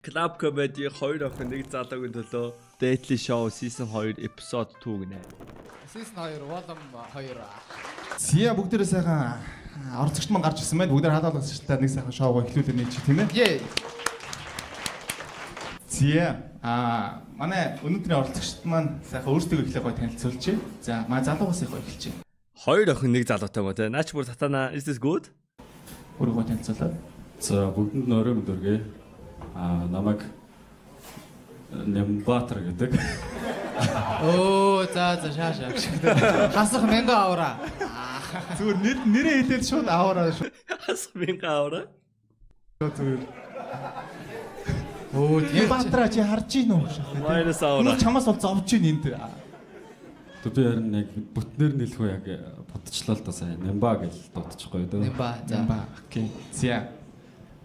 Club Comedy 2 охин нэг залуугийн төлөө Daily Show Season 2 Episode 2 гинэ. Season 2 Volume 2. Зя бүгдээрээ сайхан орцогч маань гарч ирсэн байна. Бүгдээр хаалгаалгачтай нэг сайхан шоуг эхлүүлээ нээчих тийм ээ. Зя манай өнөөдрийн орцогчд маань сайхан өөрсдөө эхлэх гой танилцуулж. За манай залуугаас их эхэлж. 2 охин нэг залуутай мó те. Наач бүр татана is this good? Өөрийгөө танилцуулаад. За бүгдэнд нь орой өндөргөө. Намайг Нямбатар гэдэг. Оо за шаашаа. Хасах мянга авра. Зүгээр нэрээ хэлээд шууд аваараа шүү. Хас мянга авра. Зүгээр. Оо Нямбатара чи харж гин үү? Майнас авра. Чамаас бол зовж гин энд. Би харин яг бүтнээр нь хэлэх үү яг бодчихлоо л да сайн. Нямба гэж дуудчихгүй дөө. Нямба. Нямба. Окей. Зя.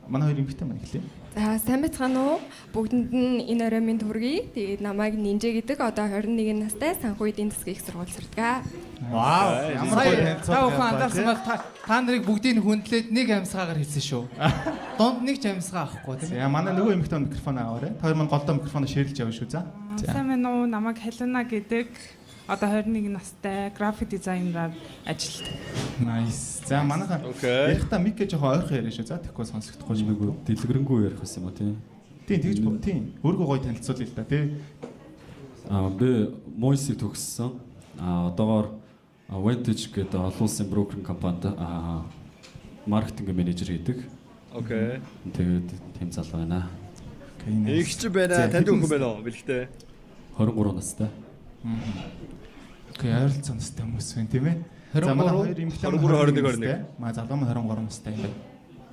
Манай хоёр эмэгтэй маань эхлэе. За сайн байцгаана уу? Бүгдэнд нь энэ орой минь хүргэе. Тэгээд намайг Нинжэ гэдэг одоо 21 настай санхүү эдийн засгийн их сургууль сурдаг. Вау. Ямар гоё танилцуулга. Та бүхэн анзаарсан бол та нарыг бүгдийг хүндлээд нэг амьсгаагаар хэлсэн шүү. Донд нэг ч амьсгаа авахгүй тийм За манай нөгөө эмэгтэй микрофон аваарай. Та хоёр маань голдоо микрофоноо шеэрлж явна шүү. За. Сайн байна уу? Намайг Халуна гэдэг. Одоо 21 настай график дизайнераар ажилладаг. Nice. За манайхаа ярихтаа мик гэж жоохон ойрхон яриа шүү. За тэгэхгүй сонсогдохгүй юм уу? Дэлгэрэнгүй ярих байсан юм уу тийм. Тийм тэгж бод тийм. Өөргөө гоё танилцуулъя л да тий. Би Мойсиг төгссөн. Одоогоор Vintage гэдэг олон улсын брокеринг компанид маркетинг менежер хийдэг. Окей. Тэгээд тийм залуу байна. Игч байна. Танд хүн байна уу? Бэлгтэй. 23 настай. Окей, ойролцоо настай хүмүүс байна тийм ээ. 23 21. Маа залуу маань 23 настай юм байна.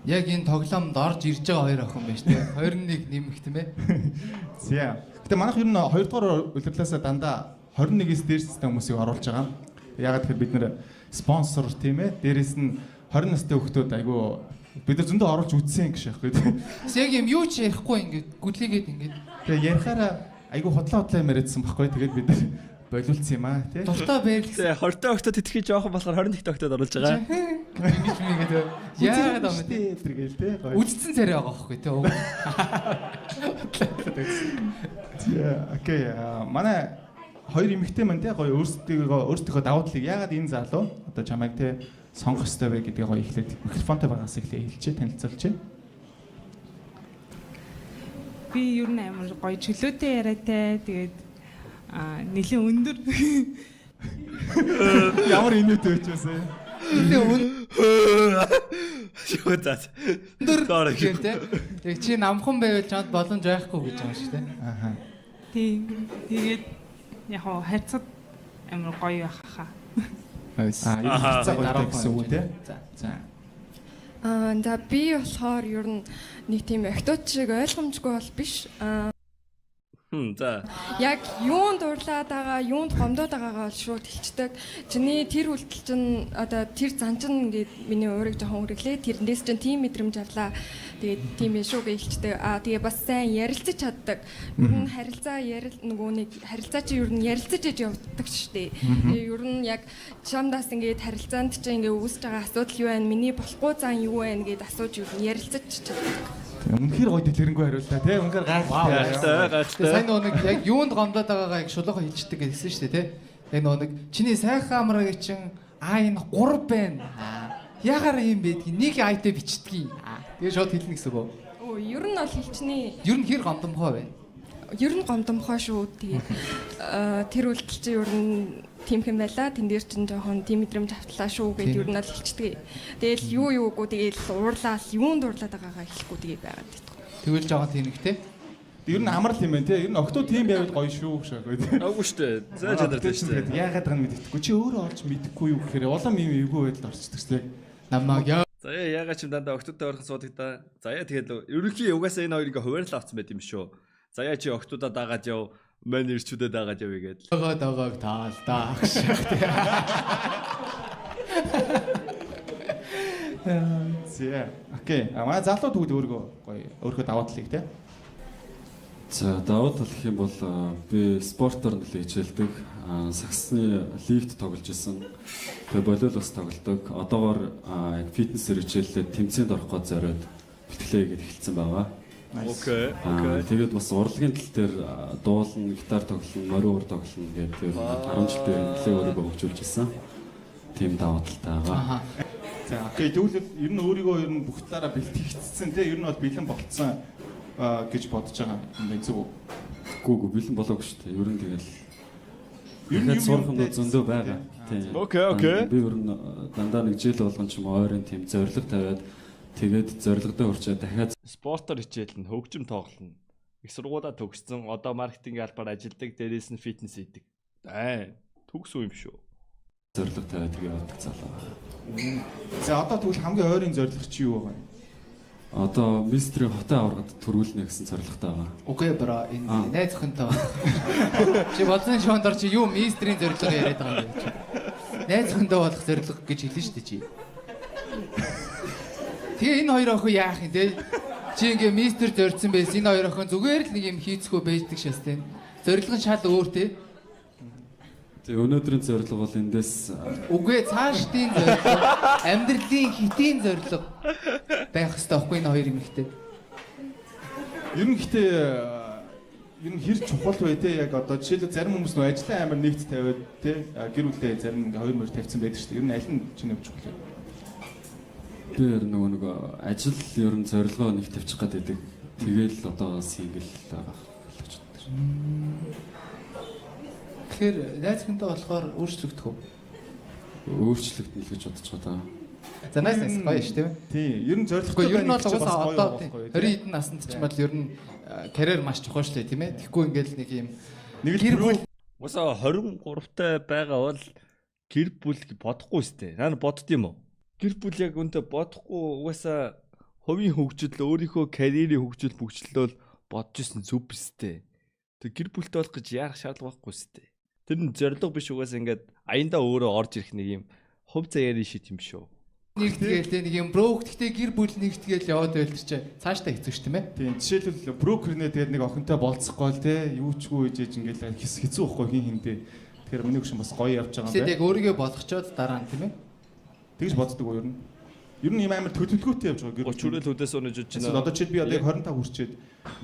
Яг энэ тоглоомд орж ирж байгаа хоёр охин байна шүү дээ. 21 нэмэх тийм ээ. За. Гэтэ манайх ер нь 2 дугаар удирлаасаа дандаа 21-ээс дээрс настай хүмүүсийг оруулж байгаа. Ягаад гэхээр бид нэр спонсор тийм ээ. Дээрээс нь 20 настай хүмүүс айгу бид нар зөндөө оруулж үтсэн гэж яахгүй тийм. Яг юм юу ч ярихгүй ингээд гүлээгээд ингээд. Тэгээ ярихаараа айгу хотлоо яриадсан байхгүй. Тэгээд бид нар болиулсан юм аа тий. Дуртай байрлал. 20-т октод итгэж жоохон болохоор 21-т октод оруулж байгаа. Ингэж мэгээд яагаад юм бэ? Тэргээл тий. Үдцэн царай байгаа байхгүй тий. Окей. Манай хоёр эмэгтэй маань тий гоё өөрсдийнхөө давуу талыг яагаад энэ залуу одоо чамайг тий сонгох ёстой вэ гэдгийг гоё эхлээд микрофонтой байгаас эхлээ хэлчихэ танилцуулчих. Би ер нь амар гоё чөлөөтэй яриатай. Тэгээд нэлийн өндөр. Ямар инээтэй байчихсан. Шоо заа. Өндөр тийм тий. Яг чи намхан байвал чамд боломж байхгүй гэж байгаа шүү дээ. Аха. Тийм. Тэгээд яг хоо хайцад амар гоё байхаа. Энэ хэцүү гоё гэсэн үг тий. За. За би болохоор ер нь нэг тийм актууд шиг ойлгомжгүй бол биш. За. Яг юунд дурлаад байгаа, юунд гомдоод байгаагаа бол шууд хэлцдэг. Чиний тэр үйлдэл чинь одоо тэр зан чинь ингээд миний уурыг жоохон үргэлээ. Тэрнээс чинь тийм мэдрэмж авлаа. Тэгээд тийм ээ шүү гэж хэлцдэг. Тэгээ бас сайн ярилцаж чаддаг. Ер нь харилцаа нөгөө нэг харилцаа чи ер нь ярилцаж иж явдаг шүү дээ. Тэгээ ер нь яг чамдаас ингээд харилцаанд чинь ингээд үүсэж байгаа асуудал юу байна? Миний болохгүй зан юу байна гэдээ асууж ер нь ярилцаж чаддаг. Үнэхээр гоё дэлгэрэнгүй хариултаа тий. Үнэхээр Гайхалтай. Сайн нэг яг юунд гомдоод байгаагаа яг шулуухан хэлчихдэг гэсэн шүү дээ тий. Яг нэг чиний сайхан амраг чинь энэ 3 байна. Ягаар юм байдгийг нэг айтэ бичдэг. Тэгээ шууд хэлнэ гэсэн үг. Оо ер нь бол хэлчний Ер нь хэр гомдомхой байна? Ер нь гомдомхой шүү. Тэгээд тэр үйлдэл чинь ер нь тийм хэм байла. Тэн дээр чинь жоохон тийм мэдрэмж автлаа шүү гэдээ ер нь л хэлчихдэг. Тэгэл юугүй тэгэл уурлаад юунд уурлаад байгаагаа хэлэхгүй тэгээ байгаад байдаг. Тэгвэл жоохон тэнэгтэй. Ер нь амрал юм байна тий. Ер нь октоо тийм байвал гоё шүү гэшгүй тий. Агуу штэ. За чадартай штэ. Яагаад байгаа нь мэддэхгүй. Чи өөрөө орж мэдэхгүй юу гэхээр улам юм эвгүй байдал орчдөг тий. Намаг яа. За яагаад ч юм дандаа октодтой ойрхон суудаг та. За яа тэгэл ерөнхий угаасаа энэ хоёрыг хуваарлаа авсан байт юм шүү. За яа чи октодоо дагаад яв. Мань ирчүүдэд дагаад явъя гэдэг. Дагааг таалдаа агших тий. Зэ. Окей. Манай залуу төгд өөргөө давуу талыг тий. За давуу тал гэх юм бол би спортоор нэлээд хичээлдэг. Саксны лифт тоглож исэн. Тэгээ болол бас тоглодог. Одоогоор яг фитнесээр хичээллээ тэмцээнд орох гэж зориод бэлтгэлээ гэж эхэлсэн байгаа. Окей. Тэгээд бас урлагийн тал дээр дуулна, гитар тоглоно, морин уур тоглоно гэдэг 10 жил дээр нэлээд өөрийгөө хөгжүүлж ирсэн. Тим даваа талтай байгаа. За окей тэгвэл ер нь өөрийгөө ер нь бүх талаараа бэлтгэгдсэн те ер нь бол бэлэн болцсон гэж бодож байгаа юм байна зүг үү? Гүү бэлэн болоогүй шүү дээ. Ер нь тэгэл ер нь сурах юм зөндөө байгаа. Тийм. Окей. Би ер нь дандаа нэг жил болгон ч юм ойрын тийм зориг тавиад тэгээд зоригтой урчаад дахиад спортоор хичээл нь хөгжим тоглоно. Их сургуулаа төгссөн. Одоо маркетинг албаар ажилладаг, дээрээс нь фитнес хийдэг. Төгс үү юм шүү. зориг тавиад тэгээд явдаг залуу. За одоо тэгвэл хамгийн ойрын зориг чи юу байгаа юм? Одоо мистрийн хотын аваргад төрүүлнэ гэсэн зорилготой байгаа. Окей бро энэ найз охинтой. Чи бодсон шондор чи юу мистрийн зорилго яриад байгаа юм бэ? Найз охинтой болох зорилго гэж хэлнэ шүү дээ чи. Тэгээ энэ хоёр охин яах юм те? Чи ингээ мистер зорьсон байс энэ хоёр охин зүгээр л нэг юм хийцгүй байждаг шээс те. Зорилго нь шал өөр те. Тэгээ өнөөдрийн зорилго бол эндээс үгүй цаашдын зорилго амьдралын хитийн зорилго байх хэрэгтэй байхгүй энэ хоёр юм ихтэй. Ер нь гэхдээ ер нь хэр чухал вэ те яг одоо жишээлбэл зарим хүмүүс нөө ажлын амар нэгт тавиад те гэр бүлтэй зарим ингээ 2 мөр тавьсан байдаг шүү дээ. Ер нь аль нь чинь чухал вэ? би нэг ажил ер нь зорилгоо нэг тавьчих гээд байдаг. Тэгэл одоо сингл байгаа гэж боддог. Тэгэхээр найз хүнтэй болохоор өөрчлөгдөх үү? Өөрчлөгдөн л гэж бодож байгаа. За найз гоё шүү дээ. Тийм. Ер нь зорилготой ер нь бол угаасаа одоо 20 хэдэн наснд ч юм бол ер нь карьер маш чухал шүү дээ, тийм ээ. Тэгэхгүй ингээл нэг юм нэг л гэр бүл угаасаа 23-тай байгаа бол гэр бүл бодохгүй сте. Наа бодд юм уу? Гэр бүл яг үнтэй бодохгүй угаасаа хувийн хөгжил өөрийнхөө карьерийн хөгжил бүгжлөл бодож исэн зүв бистэй. Тэг гэр бүлтэй болох гэж яарах шаардлага байхгүй сте. Тэр нь зориг биш угаасаа ингээд аяндаа өөрөө орж ирэх нэг юм хувь заяарын шит юм шүү. Нэг тэгэл нэг юм броктэй гэр бүл нэгтгэл яваад байл чи цаашдаа хэцүү ш тийм ээ. Тийм жишээлбэл брокернээ тэгээд нэг охинтой болцохгүй л те юу ч гоо ижээж ингээл хэцүү байхгүй хин хиндэ. Тэгэхээр миний хөшин бас гоё явж байгаа юм байна. Тэгээд яг өөрийгөө болгочоод дараа нь тийм ээ. Тэгж боддог уу ер нь? Ер нь юм амар төлөвлөгөөтэй явж байгаа гэр. 30 хүрэл үдээс өнөж байна. Одоо чи би одоо яг 25 хүрчээд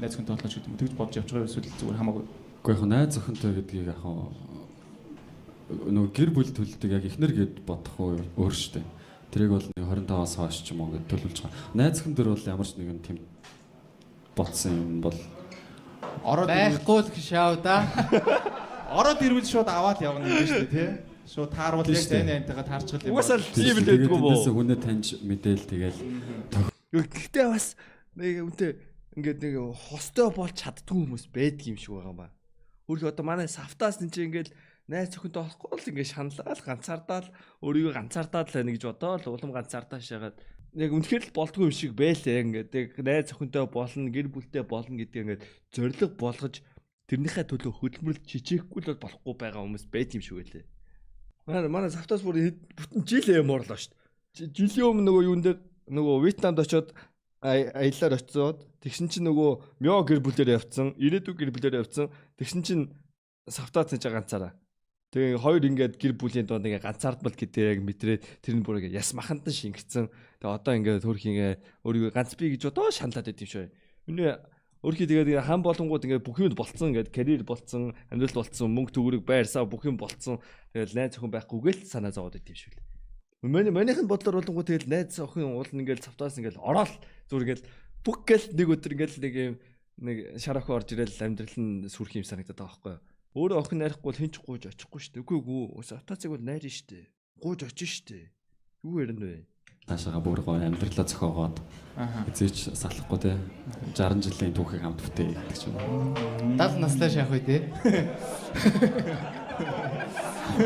найз хүнтэй тоглож гэдэг юм. Тэгж бодож явж байгаа эсвэл зүгээр хамаагүй. Уу яг найз охинтой гэдгийг яг нөгөө гэр бүл төлөлтөг яг ихнэр гэд бодох өөр штэ. Тэрийг бол 25-аас хойш ч юм уу гэд төлөвлөж байгаа. Найз охин дээр бол ямар ч нэгэн тийм бодсон юм бол ороод байхгүй л шаав да. Ороод ирвэл шууд аваад явна юм шүү дээ тий. Шууд таарвал яг тайнтайгаа таарчихл юм. Угаасаа тийм л байдгүй боо. Тэндээс хүнээ таньж мэдээл тэгэл. Гэхдээ бас нэг үнтэй ингээд нэг хостой болж чаддгүй хүмүүс байдаг юм шиг байгаа юм ба. Өөрхий одоо манай савтаас энэ чинь ингээд найз охинтой болохгүй л ингээд шаналал ганцаардаал өөрийгөө ганцаардаад л нэг гэж бодоол улам ганцаардаа шагаад яг үнэхээр л болдгүй юм шиг байлээ ингээд яг найз охинтой болно гэр бүлтэй болно гэдэг ингээд зориг болгож тэрнийхээ төлөө хөдөлмөрлөж чичээхгүй л болохгүй байгаа хүмүүс байт юм шиг байлээ. Манай савтаас бүр бүтэн жил ямарлаа шүү дээ. Жилийн өмнө нөгөө юун дээр нөгөө Вьетнамд очиод аяллаар очиод тэгсэн чинь нөгөө мё гэр бүлээр явцсан, ирээдүйн гэр бүлээр явцсан. Тэгсэн чинь савтаа цэж ганцаараа. Тэгээ хоёр ингээд гэр бүлийн донд ингээд ганцаардмал гэдэг яг мэдрээд тэр нь бүр ингээд яс махандан шингэцэн. Тэгээ одоо ингээд хөрхийнгээ өөрийгөө ганц би гэж одоо шаналаад байт юм шүү. Миний өөрхий тэгээд хан болонгууд ингээд бүх юм болцсон ингээд карьер болцсон, амьдрал болцсон, мөнгө төгрөг байрсаа бүх юм болцсон. Тэгээд найз охин байхгүйгээл санаа зовоод байт юм шүү. Манийх нь бодлоор болонгууд тэгэл найз охин уул ингээд цавтаас ингээд ороод зүр ингээд бүх гэл нэг өдөр ингээд нэг юм нэг шарах орж ирэл амьдрал нь сүрх юм санагдаад байгаа байхгүй юу? Өөрөө охин найрахгүй бол хинч гууж очихгүй шүү дээ. Үгүй савтацыг бол найрна шүү дээ. Гууж очих шүү дээ. Юу ярина вэ? Таашаага бүр гоё амьдралаа зохиогоод эзээч салахгүй те 60 жилийн түүхийг хамт бүтээ гэдэг ч юм. 70 настай шахах үү те.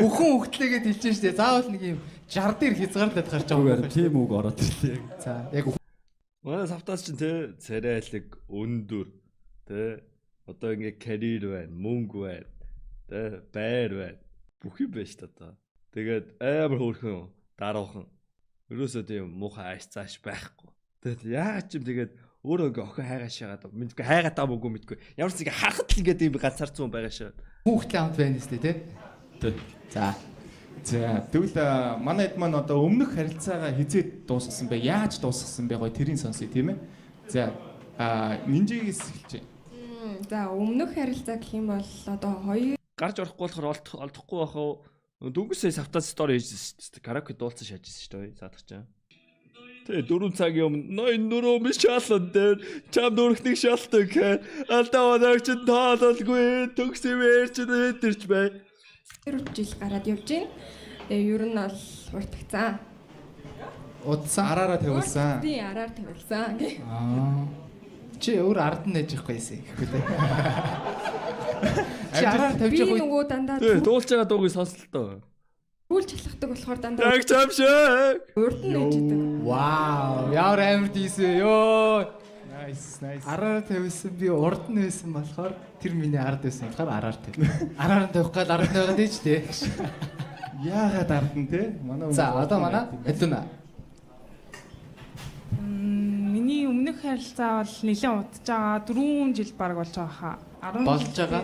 Бүхэн хөлтлээгээд хэлж штэ. Заавал нэг юм 60 дээр хязгаарлаад гарч байгаа юм. Тийм үг ороод ирлээ. За яг манай савтаас чинь те царайлаг өндөр те одоо ингээ карьер байна, мөнгө байна, те байр байна. Бүх юм байна шүү дээ. Тэгээд амар хөөрхөн даруухан. Ерөөсөө тийм муухай ааш цааш байхгүй. Тэгээд яагаад ч юм тэгээд өөрөө ингээ охин хайгаас шагаад мэдгүй хайгаад байгаа мөгөө мэдгүй. Ямар ч ингээ харахад л ингээ тийм ганцаарцсан байгаа шаа. Хүүхдээ хамт байна сте те. Тэ. За. За тэгвэл манай хэд маань одоо өмнөх харилцаагаа хизээд дуусгасан бэ? Яаж дуусгасан бэ? Гоё тэрийг сонсъё тийм ээ. За Нинжигээс эхэлж. За өмнөх харилцаа гэх юм бол одоо хоёр Гарч орохгүй болохоор олдохгүй байх уу? Дөнгөсөө савтаа стори хийжсэн шүү дээ. Караоке дуулсан шаажсэн шүү дээ. Саадах чам. Тэ 4 цагийн өмнө ноён нөрөө мис шаалсан дээр чам дөрөхнийг шаалтдаг. Алдаа оногч таалалгүй төгсөөр ч хэдэрч бай. 2 жил гараад явж байна. Тэгээ ер нь бол уртагцсан. Удсан. Араараа тавилсан. Тийм араар тавилсан. Чи өөр ард нь нэж явахгүй юм гэхгүй те. Чи араар тавьж Би байгаа нөгөө дандаа Тэ дуулж байгаа дуугийг сонслоо. түл чалхдаг болохоор дандаа Яг чамшаа. урд нь нэж идэг. Вау, ямар амар тийсээ ёо. Nice. Араар тавьсан би урд нь байсан болохоор тэр миний ард байсан болохоор араар тавь. Араар нь тавих гал ард нь байгаа тийч те. Яагаад ардан те? Манай За одоо манай Элүна. Миний өмнөх харилцаа бол нэлээд удаж байгаа. 4 жил баг болж байгаа хаа. 10 Болж байгаа.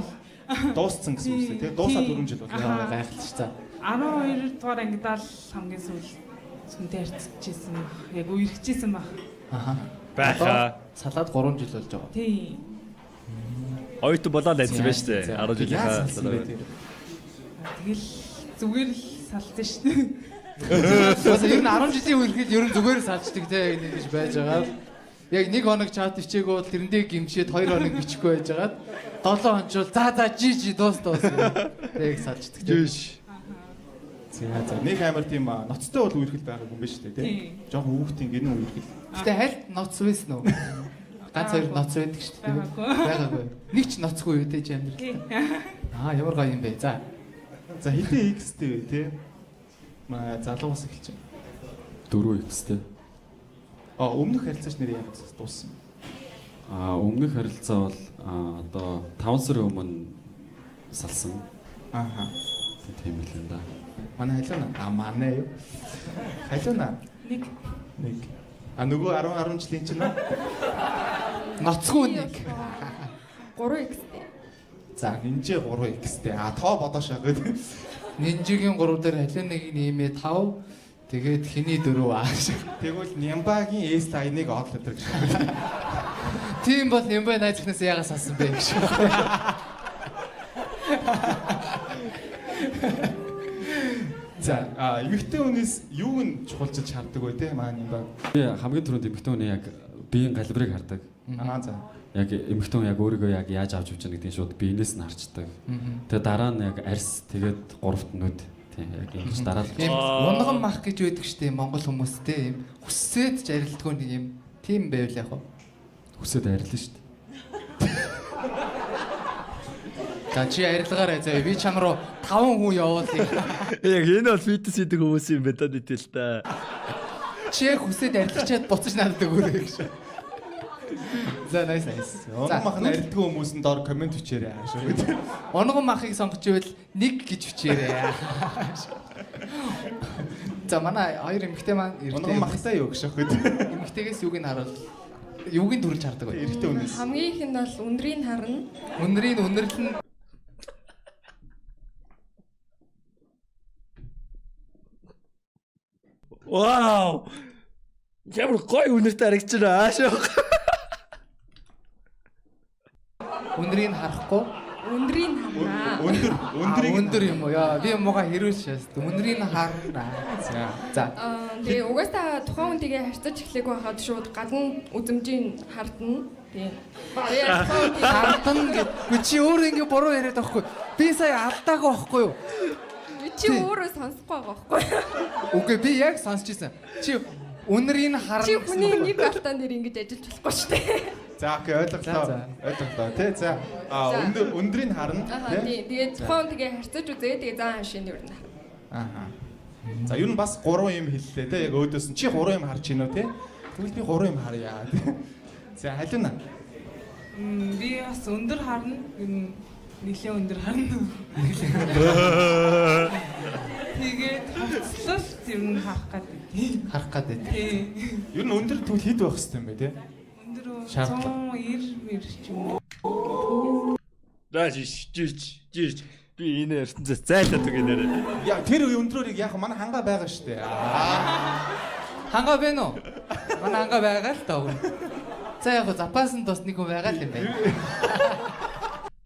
Дууссан гэсэн үг үү те? Дуусаад 4 жил боллоо. Яа гайхалтай за. 12 дугаар ангидаа л хамгийн сүүл сүнтэй харьцчихсэн баг. Яг үерхчихсэн баг. Аха. Байхаа. Салаад 3 жил болж байгаа. Тий. Ойтон болоод найзсан байж тээ. 10 жилийнхаа. Тэгэл зүгээр л салсан шүү дээ. Бас ер нь 10 жилийн үерхэд ер нь зүгээр салждаг те ингэж байж байгаа. Яг 1 хоног чат бичээгөө бол тэрэндээ гимшээд 2 хоног бичихгүй байж байгаа. 7 хоног за жи дуус. Тэг салждаг те. Жиш. За нэг амар тийм ноцтой бол үерхэл байгаагүй юм байна шүү дээ те. Жохон хүүхдийн гинэн үерхэл. Гэтэ хальт ноц байсан уу? Ганц хоёр ноц байдаг шүү дээ. Байгаагүй. Нэг ч ноцгүй юу те чи амьдрал. Ямар гоё юм бэ. За Хэдэн X-тэй вэ те? Залуугаас эхэлж байна. 4X-тэй. Өмнөх харилцаач нэр яг дууссан. Өмнөх харилцаа бол одоо 5 сарын өмнө салсан. Ааха. Тийм л юм да. Манай халиуна. Манай юу? Халиуна. Нэг Нөгөө 10 жилийн чинь ноцгүй нэг. 3x-тэй. за нинжээ 3x-тэй. Тоо бодоошаа гэдэг. Нинжигийн 3 дээр халиунагийн нэмээ 5. Тэгээд хиний 4 ааш. Тэгвэл Нямбагийн S-line-ыг одлоо гэж. Тийм бол Нямбай найз ихнээс яагаас салсан бэ гэж. За эмэгтэй хүнээс юуг нь чухалчилж хардаг вэ те маань юм ба. Би хамгийн түрүүнд эмэгтэй хүний яг биеийн галбирыг хардаг. За. Яг эмэгтэй хүн яг өөрийгөө яг яаж авч явж байгаа гэдгийг шууд биенээс нь харцдаг. Тэгээ дараа нь яг арьс тэгээд гуравт нүд тийм яг юм чи дараа Тийм унган мах гэж байдаг штеп Монгол хүмүүстэй юм хүссээд ч арилдгүй нэг юм тийм байвал яг хөө. хүсээд арилна шүү дээ. За чи арилгаарай заа би чам руу 5 хүн явуулъя. Яг энэ бол фитнес хийдэг хүмүүс юм байна даа дитэл та. Чи яг хүсээд арилгачаад буцаж надад өгөөрэй гэж. За nice. Унган мах нь арилдгүй хүмүүс нь доор комент бичээрэй аашаа. Унган махыг сонгож ивэл 1 гэж бичээрэй. За манай хоёр эмэгтэй маань Унган махтай юу гэж аахгүй. эмэгтэйгээс юуг нь харуул. Юуг нь төрүүлж хардаг вэ? Эрэгтэй хүнээс. Хамгийн ихэнд бол өндрийг харна. Өнрийн өнөрлөл нь Вау! Ямар гоё үнэртэй харагдаж байна аашаа. өнрийг харахгүй. Өндрийг харна. Өндөр юм уу? Яа, би мууга хэрүүл шээс. Өнрийг харна. За. Тэгээ угаасаа тухайн хүнтэйгээ харьцаж эхлэх байхад шууд гадна үзмжийн хардна. Тийм. Тэгээ Хартан гэд. Чи өөр ингэ буруу яриад байхгүй. Би сая алдаагүй байхгүй юу? чи өөрөө сонсохгүй байгаа байхгүй. Үгүй би яг сонсч ирсэн. Чи өнрийг харна. Чи хүний нэг алтан дээр ингэж ажиллаж болохгүй шүү дээ. За окей ойлголоо. Ойлголоо тий. За өндрийг харна тий. Тэгээд тухайн хүнтэйгээ харьцаж үзээ. Тэгээ заа хашийн юу нэ. Ааха. За ер нь бас 3 юм хэллээ тий. Яг өөдөөс нь чи 3 юм харж гинөө тий. Тэгвэл би 3 юм харъя. За халиуна. Би бас өндөр харна. Нилээ өндөр харна. Тэгээд хувцлал ер нь харах гэдэг. Харах гэдэг. Тий. Ер нь өндөр тэгвэл хэд байх хэвээр юм бэ тий? Өндөр 190 ч юм уу. Жиж. Би энэ ертөнцөөс зайлаад үг нэрээ. Яа тэр өндрөөрийг яг манай ханга байгаа штэ. Ханга бэ нөө? Манай ханга байгаа л таа. За яг запаасан бас нэг хүн байгаа л юм байна.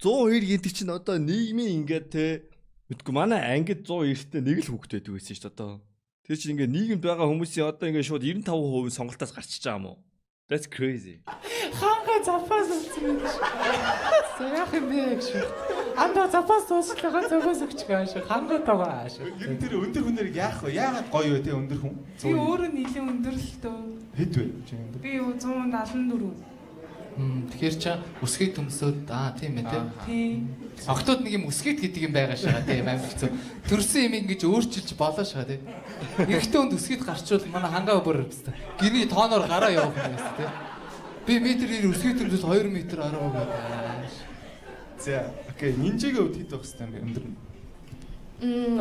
102 гэдэг чинь одоо нийгмийн ингээд те мэдгүй манай ангид 190-тэй нэг л хүүхэд байдаг гэсэн шүү дээ одоо. Тэр чинь ингээд нийгэмд байгаа хүмүүсийн одоо ингээд шууд 95% сонголтоос гарчиж байгаа юм уу? That's crazy. Ханга запас үлдсэн гэж. Саяхан юм бэ гэж. Анда запас уучлага запас өгч gaаш. Ханга тавааш. Ер нь тэр өндөр хүнээр яах вэ? Яагаад гоё вэ те өндөр хүн? Би өөрөө нэлийн өндөр л дөө. Хэд вэ? Чи өндөр. Би 174. Тэгэхээр чи өсгийт төмсөд тийм ээ тий. Тийм. Октод нэг юм өсгийт гэдэг юм байгаа шага тийм амар хэцүү. Төрсөн юм ингэж өөрчилж болоо шага тий. Ихтэй өнд өсгийт гарчвал манай хангаа бүр хэвээр гэрний тооноор гараа явах юм байна тий. Би метрээр өсгийт төмсөд 2 метр ороо байгаа. За окей нинжагийн хувьд хэд байх хэвээр өндөр нь?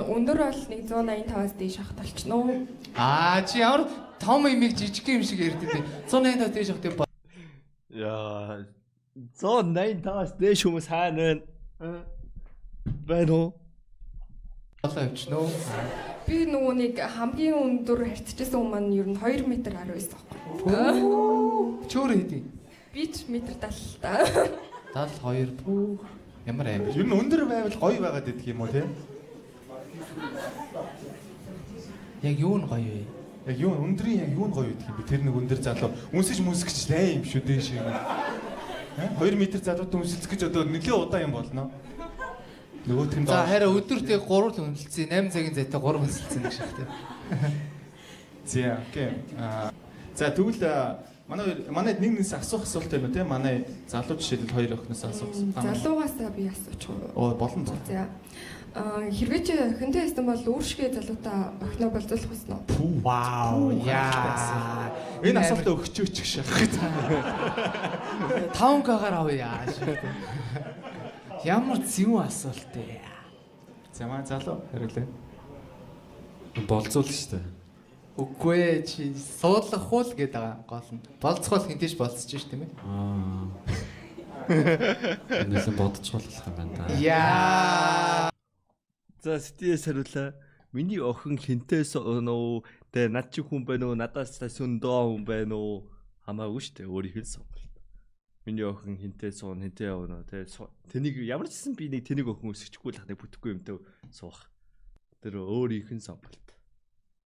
Өндөр бол 185-аас дээш хахт болчихно уу? Чи ямар том имийг жижиг юм шиг ярьд тий. 185 дээш хахт юм. Яа 185-аас дээш хүмүүс хаана вэ? Байна уу? Болоо явчихно. Би нөгөө нэг хамгийн өндөр харьцажсэн хүмүүс маань ер нь 2 м 10 байсан байхгүй. Чөөр хэдий. Би ч метр 70 та. 72 пүү. Ямар амар. Ер нь өндөр байвал гоё байгаад идэх юм уу те? Яг юу нь гоё вэ? Яг юу өндрийн яг юу нь гоё идэх юм бэ? Тэр нэг өндөр залуу үнсэж мүсгэж лай юм шүү дээ шиг. 2 м залуутай үнсэлцэх гэж одоо нэлээд удаан юм болно. Нөгөөх нь За хараа өдөрт яг 3 л үнэлцээ. 8 цагийн зайтай 3 үнэлцээ нэг шахтай. За окей. За тэгвэл манай нэгнээс асуух асуулт байна те манай залуу жишээлбэл хоёр охиноос асуух. Залуугаасаа би асуучих уу? Оо болно. За. Хэрвээ чи охинтой байсан бол өөршгөө залуутай охиноо болцуулах гэсэн үү? Вау. Яа. Энэ асуултаа өгчөөч шахах. 5К-гаар авъя. Ямар зүүн асуулт вэ? За манай залуу хариулъя. Болцуул штэ. Үгүй ээ чи суудлах хул гэдэг байгаа гол нь. Болцохол хинтэйч болцож ш тийм ээ. Нэлээд бодчихвол юм байна да. Яа. За стээс хариулаа. Миний охин хинтээс нөө тэ над чи хүн байна уу? Надаас сүндөө хүн байна уу? Хамаагүй штэ өөрийнх нь сонголт. Миний охин хинтээ суун хинтээ явна тэ тэнийг ямар ч гэсэн би нэг тэнийг охин өсөхгүй л ханыг бүтэхгүй юмтай суух. Тэр өөрийнх нь сонголт.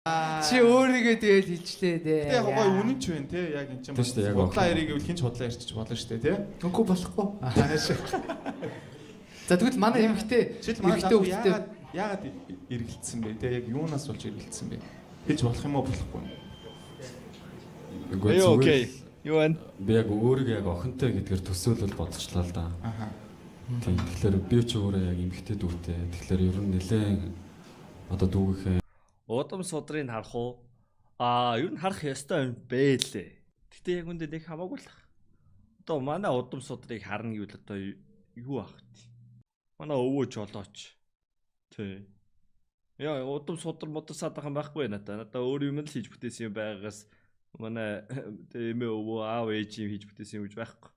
Чи өөрийгөө тэгэл хэлчлээ дээ. Тэ яг гоё үнэн ч байна те яг энэ чинь худлаа яриг гэвэл хинч худлаа ярьчих болно шүү дээ те. Үгүй болохгүй. За тэгвэл манай эмэгтэй хөлтэй яагаад эргэлцсэн бэ те яг юунаас болж эргэлцсэн бэ? Хэлж болох юм уу болохгүй юм? Үгүй окей. Юу вэ? Би яг өөрийгөө яг охинтой гэдгээр төсөөлөл бодчихлаа л да. Аха. Тийм тэгэхээр би ч өөрөө яг эмэгтэй дүүтэй. Тэгэхээр ер нь нэлээд одоо дүүгийнхээ Удам судрыг харах уу? Ер нь харах ёстой юм бэ лээ. Гэтэ яг үндэ нэг хамаагүй л. Одоо манай удам судрыг харна гэвэл одоо юу ах вэ? Манай өвөө жолооч. Тий. Яа, удам судар модсаад байгаа юм байхгүй надаа. Надаа өөр юм л хийж бүтээсэн юм байгаас манай эмээ өвөө аав ээж юм хийж бүтээсэн юм гэж байхгүй.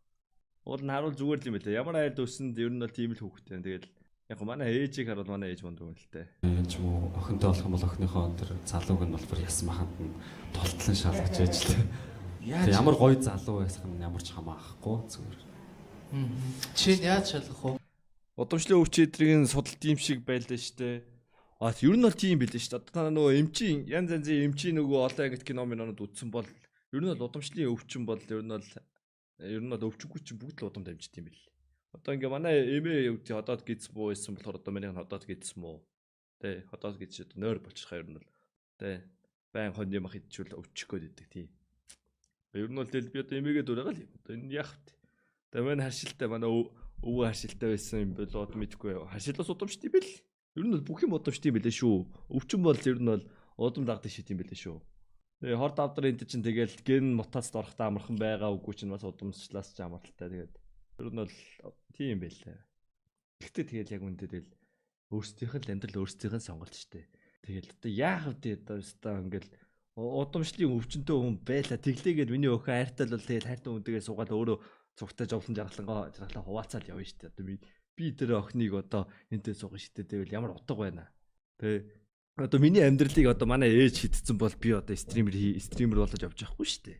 Уул нь харуул зүгээр л юм байлаа. Ямар айл өсөнд ер нь бол тийм л хүүхдтэй. Тэгэл яг манай ээжийг харуул манай ээж мундаг юм л дээ. Ээж муу охинтой болох юм бол охиныхоо тэр залууг нь бол яссан маханд нь толтлон шалгаж ээж лээ. Ямар гоё залуу байсан юм ямар ч хамаахгүй зүгээр. Чи яаж шалгах вэ? Удамшлын өвчтөдрийн судалт юм шиг байлаа штэ. Ер нь бол тийм байлаа штэ. Одоо та нөгөө эмчийн янз янзын эмчийн нөгөө олон ангит кино минонод үзсэн бол ер нь бол удамшлын өвчин бол ер нь бол өвчгүй чинь бүгд л удам дамжт юм бэл. Одоо ингээ манай эмээ өвч ходоод гидс буу байсан болохоор одоо миний ходоод гидс муу. Тэ ходоод гидс одоо нойр болчиххаа ер нь бол. Тэ байн хон юм хидчүүл өвчих гээд идэг тийм. Ер нь бол тэл би одоо эмээгээ дураагаа л юм. Одоо энэ яах вэ? Тэгээ манай харшилтай манай өвөө харшилтай байсан юм болоод мэдгүй. Харшилаас удамшд юм бэл. Ер нь бол бүх юм удамшд юм бэлээ шүү. Өвчин бол ер нь бол удам дагдаг шит юм бэлээ шүү. Тэгээ хорд авдар энэ чинь тэгэл ген мутацд орохтой амархан байгаа үгүй чинь бас удамшлаас ч амралтай тэгээд ер нь бол тийм байлаа. Гэхдээ тэгэл яг үндэ тэгэл өөрсдийнх нь амьдрал өөрсдийнх нь сонголт штэ. Тэгэл одоо яах вэ одоо ингээл удамшлын өвчнөд хүн байла тэглээгээд миний өхөө хайртай бол тэгэл хайртай хүнтэйгээ суугаад өөрөө цугтаа жовлон жаргалаа хуваацаал явна штэ. Одоо би тэр охиныг одоо энтэй сууган штэ тэгвэл ямар утга байна. Тэ одоо миний амьдралыг одоо манай ээж хитцсэн бол би одоо стример болж явж байхгүй штэ.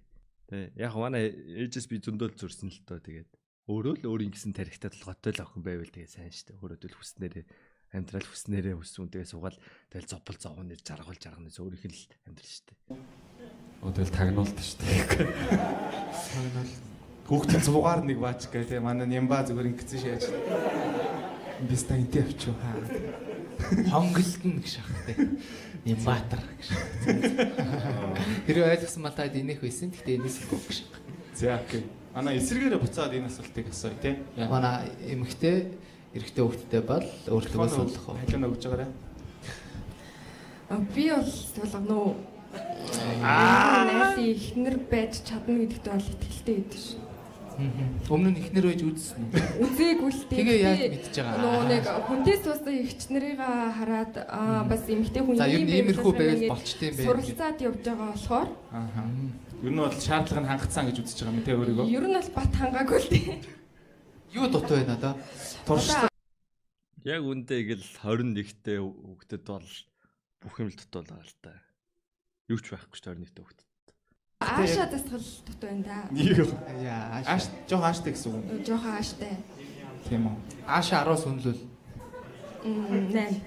Тэ яг манай ээжээс би зөндөөл зүрсэн л тоо тэгээд өөрөө л өөрийн гисэн тарихтаа толгойтой л охин байвал тэгээ сайн штэ. Өөрөө л хүснээрээ амьдрал хүснээрээ хүсвэн тэгээ суугаад тэгэл зопол зовгоны жаргал жарганаас өөрийнх нь л амьдрал штэ. Тэгэл тагнуулт шүү дээ. Хүүхдийн зугаар нэг баач гэ тэ манай нямба зүгээр ингэсэн шээж. Биста интэй авчуу хаа. Хонголтон гэж шахах те. Нямбатар гэж. Тэр ойлгосон мал таад энийх байсан. Гэхдээ энэс их гэж. За окей. Манай эсэргээрээ буцаад энэ асуултыг асууя те. Манай эмэгтэй эрэгтэй хүүхдтэй бол өөртөө суулгах уу? Халиана өгж байгаарай. Би бол суулгано. Найс ихнэр байж чадна гэдэгт бол итгэлтэй байдаг ш. Өмнө нь ихнэр байж үзсэн үү? Үзээгүй л дээ. Тэгээ яаж мэдчихэж байгаа? Нөө нэг хүнтэй суусан эгчнэрийг хараад бас эмэгтэй хүн за ер нь иймэрхүү байвал болчтой юм байна. Суралцаад явж байгаа болохоор Ер нь бол шаардлага нь хангацсан гэж үзэж байгаа юм те өөрийгөө. ер нь бол бат хангаагүй л дээ. Юу дутуу байна да? Туршлага. Яг үндэ гэл 21-тэй хүүхдэд бол бүх юм л дутуу байгаа л та. Юу ч байхгүй ш 21-тэй хүүхдэд. Ааша засгал дутуу байна да. Яа, Ааш жоохон ааштай гэсэн үг. Жохон ааштай. Тийм үү. Ааша 10-аас үнэлвэл 8.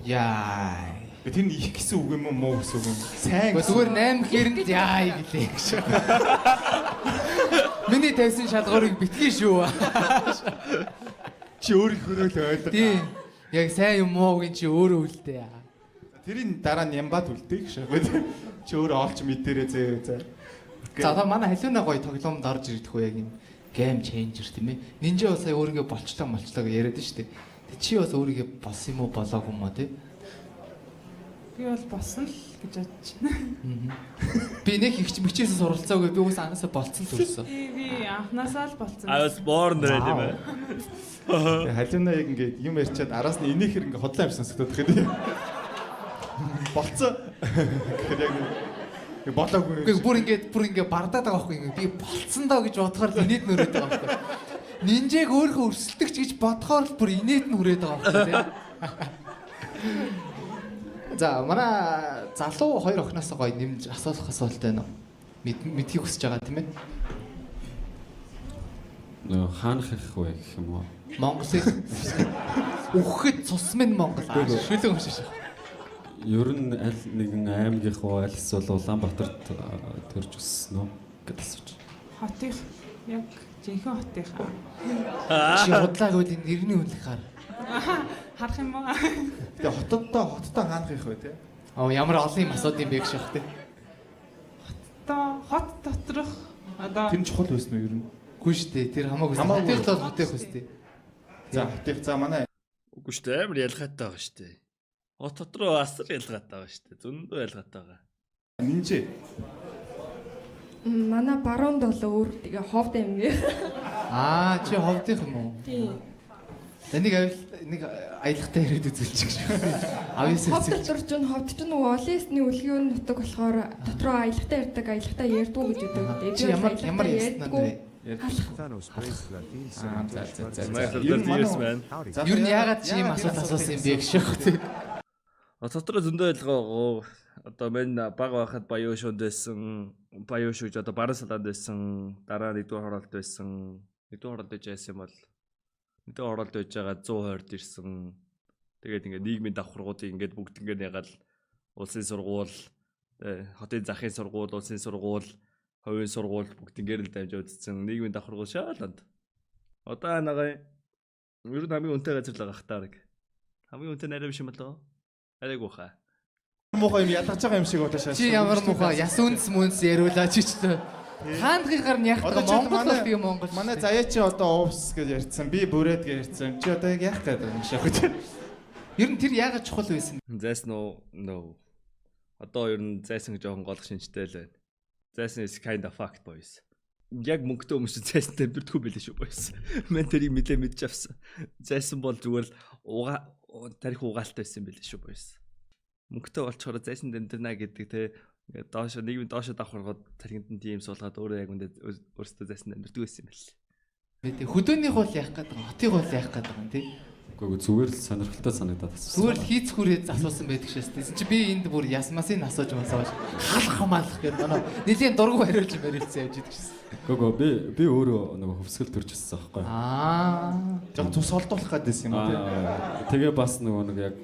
яа. Тэр нь их гэсэн үг юм уу муу гэсэн үг юм. Сайн. Зүгээр 8 гэрэнд яа гэлээ гэж. Миний тавьсан шалгуурыг битгий шүү. Чи өөрийнхөө л ойлгоо. Тийм. Яг сайн юм уу гин чи өөрөө үлдээ. Тэрийн дараа нь ямбад үлдээ гэж шахав. Чи өөрөө олж мэдэрээ зөө. За одоо манай халиуна гоё тоглоомд орж ирдэх үү яг юм гейм ченжер тийм ээ. Нинжа бас өөрийгөө болчлоо гэж яриад нь шүү дээ. Чи бас өөрийгөө болсон юм уу болоогүй юм аа тий? Би бол болсон л гэж бодож байна. Би нэг ихч мичээс суралцаагүй би уус анасаа болцсон л үлсэн. Би анханасаа л болцсон. I was born there тийм ээ. Тэгээ халиуна яг ингээд юм ярьчаад араас нь энийхэр ингээд хотлоо юмсан сэтгэдэг юм. Болцсон. Тэгэхээр яг болоогүй. Үгүй бүр ингээд бардаад байгаа байхгүй би болцсон доо гэж бодохоор л инээд нүрээд байгаа байхгүй. Нинжээг өөрөө өрсөлдөгч гэж бодохоор л бүр инээд нүрээд байгаа байхгүй тийм. За манай залуу хоёр охиноос гоё нэмж асуулах асуулт байна уу? Мэдхийг хүсэж байгаа тийм ээ. Нөө хаанах их вэ гэх юм уу? Монголыг үхэхэд цус минь Монгол шүлэн өмшөж. Ер нь аль нэгэн аймгийнх уу аль эсвэл Улаанбаатарт төрж өссөн үү гэдээ асууж. Хотын яг жинхэнэ хотынхаа. Чи худлаа гэвэл энэ нэрний үнэлэх хар. Харах юм уу? Тэгээ хоттой хаанах их вэ те? Ямар олон юм асууд юм бэ гэж байна те. Хот доторх одоо Тэр нь чухал байсан уу ер нь? Үгүй шүү дээ. Тэр хамаагүй. Хамаагүй. Хотын бол хотын хөстэй. За хотын за манай Үгүй шүү дээ амар ялгаатай байгаа шүү дээ. Хот дотроо асар ялгаатай байгаа шүү дээ. Зөндөө ялгаатай байгаа. нинжээ. Манай баруунд бол өөр тэгээ ховд юм гээ. Чи ховдынх юм уу? Тийм. Нэг аялагтай яриад үзүүлчих гэж. Авьяасаа Ховд дотор ч ховд ч нөгөө олисны үлгийн нутаг болохоор дотроо аялагтай ярьдаг, аялагтай ярьдгүй гэж өгдөг. Чи ямар яснаа вэ? Юу нь яагаад чи юм асуусан юм бэ гэж байна. Дотроо зөндөө ялгаа. Одоо мен баг байхад баян шуунд байсан. Баян шууж одоо баруун салаанд байсан. Дараа нэгдүгээр хороолт байсан. Нэгдүгээр хороолт байж яасан бол нэгдүгээр хороолт байж байгаа 120-д ирсэн. Тэгээд ингээд нийгмийн давхаргуудыг ингээд бүгд ингээд ягаал улсын сургууль, хотын захын сургууль, улсын сургууль, хувийн сургууль бүгд ингээд л дамжиж үзсэн. Нийгмийн давхаргууд шааланд. Одоо нагаа ер нь хамгийн үнэтэй газар л байгаа хтаа. Хамгийн үнэтэй нарийн биш юм болоо. Арайгүй хаа. Муухай юм ядгаж байгаа юм шиг болоо шааш. Чи ямар муухай яс үнс мүнс яриулаа чи ч тээ. Хаандгийнхаар нь яг Монгол бол би Монгол. Манай заяа чи одоо уус гэж ярьсан. Би бүрээд гэж ярьсан. Чи одоо яг яах гээд байна шахаж. Ер нь тэр яагаад чухал байсан? Зайсан уу? No. Одоо ер нь зайсан жоохон голох шинжтэй л байна. Зайсан is kind of fact boys. Яг мөнгөтэй хүмүүс зайсантай бэрдгүй байлээ шүү boys. Мен тэрийг мэдээ мэдж авсан. Зайсан бол зүгээр л тарих угаалтай байсан байлээ шүү boys. Мөнгөтэй болчоор зайсан дэмдэрнэ гэдэг те ингээд доош нийгмийн доош давхаргууд тархинд нь тийм суулгаад өөрөө яг үндэ өөрсдөө зайсан дэмдэрдэг байсан юм байна. Хөдөөнийх бол яах гээд байгаа, хотыг бол яах гээд байгаа юм тий. Гэхдээ зүгээр л сонирхолтой санагдаад асуусан. Зүгээр л хийц хүрээд асуусан байдаг шээс. Чи би энд бүр ясмасыг асууж масааж халах малах гэдэг манай нэлийн дургу хариулж явж идэг шээс. Гэхдээ би өөрөө нөгөө хөвсгөл төрж өссөн байхгүй. Жог тус олдуулах гэдсэн юм уу те. Тэгээ бас нөгөө нэг яг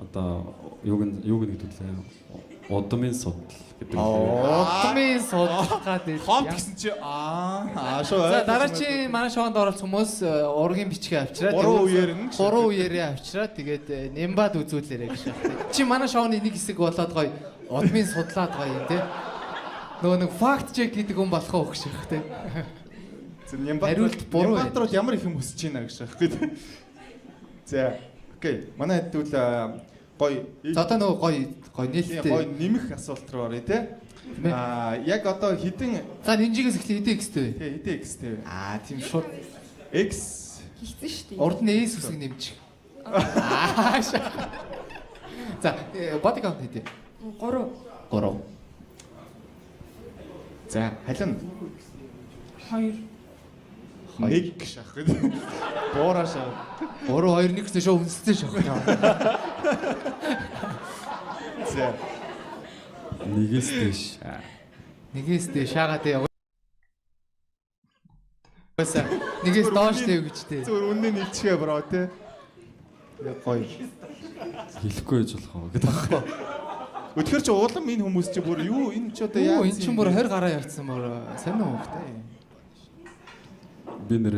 одоо юуг нэгдүүлээ. Удмын судал гэдэг. Удмын судал гэдэг. Хомт гэсэн чи шүү. За дараачийн манай шоунд оролцох хүмүүс ургийн бичгээ авчираад 3 үеэрээ авчираад тэгээд нямбад үзүүлээрэй гэж байна. Чи манай шоуны нэг хэсэг болоод гоё удмын судлаад гоё юм те. Нөгөө нэг факт чек гэдэг хүн болох уу гэж байна те. Нямбатрууд ямар их юм өсөж байна гэж байна. За окей. Манай хэдүүл гоё. За одоо нөгөө гоё нээлттэй. Гоё нэмэх асуулт руу оръё те. Яг одоо хідэн за нинжигээс эхлээ хідэн x-тэй вэ? Тий, хідэн x-тэй вэ? Тийм шууд Хэлсэн x шүү дээ. урд нь s үсэг нэмчих. За body count хэдэ? 3. За халин 2. Нэг шах гэдэг. Буураа шах. 3 2 1 гэсэн шоу үнсэлтэй шах. За. Нэгээс дээш шаагаад яа. Баса нэгээс доош дэв гэж дээ. Зүгээр үнэн нийлчихээ бро те. Гоё. Хэлэхгүй гэж болох уу гэдэг аахгүй. Өтгөр чи уулам энэ хүмүүс чи бүр юу энэ ч одоо яа. Энэ ч бүр 20 гараа явцсан мөр сайн уу хөхтэй. Би нэр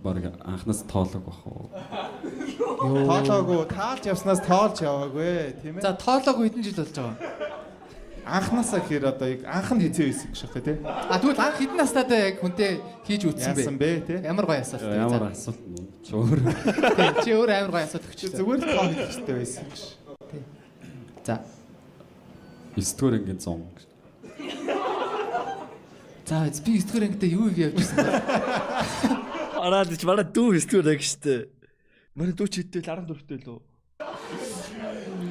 баг анхнаас тоолог бах уу. Тоолоогүй, таалж явснаас тоолж яваагүй тийм ээ. За тоолоогүй хэдэн жил болж байгаа? Анхнаасаа гэхээр одоо яг анх нь хизээ байсан гэж байна тий. Тэгвэл анх хэдэн настайдаа яг хүнтэй хийж үтсэн бэ? Яасан бэ тий. Ямар гоё асуулт. Ямар асуулт нь чөөр. Чи өөр амар гоё асуулт өгч. Зүгээр л тоо хийхтэй байсан гэж. Тий. За. 9-р ангийн 100. За би 9-р ангитай юу хийж явжсэн бэ? Араад ч манай дүү 9-р анги штэ. Манай дүү ч хэдтэй л 14-тэй л үү?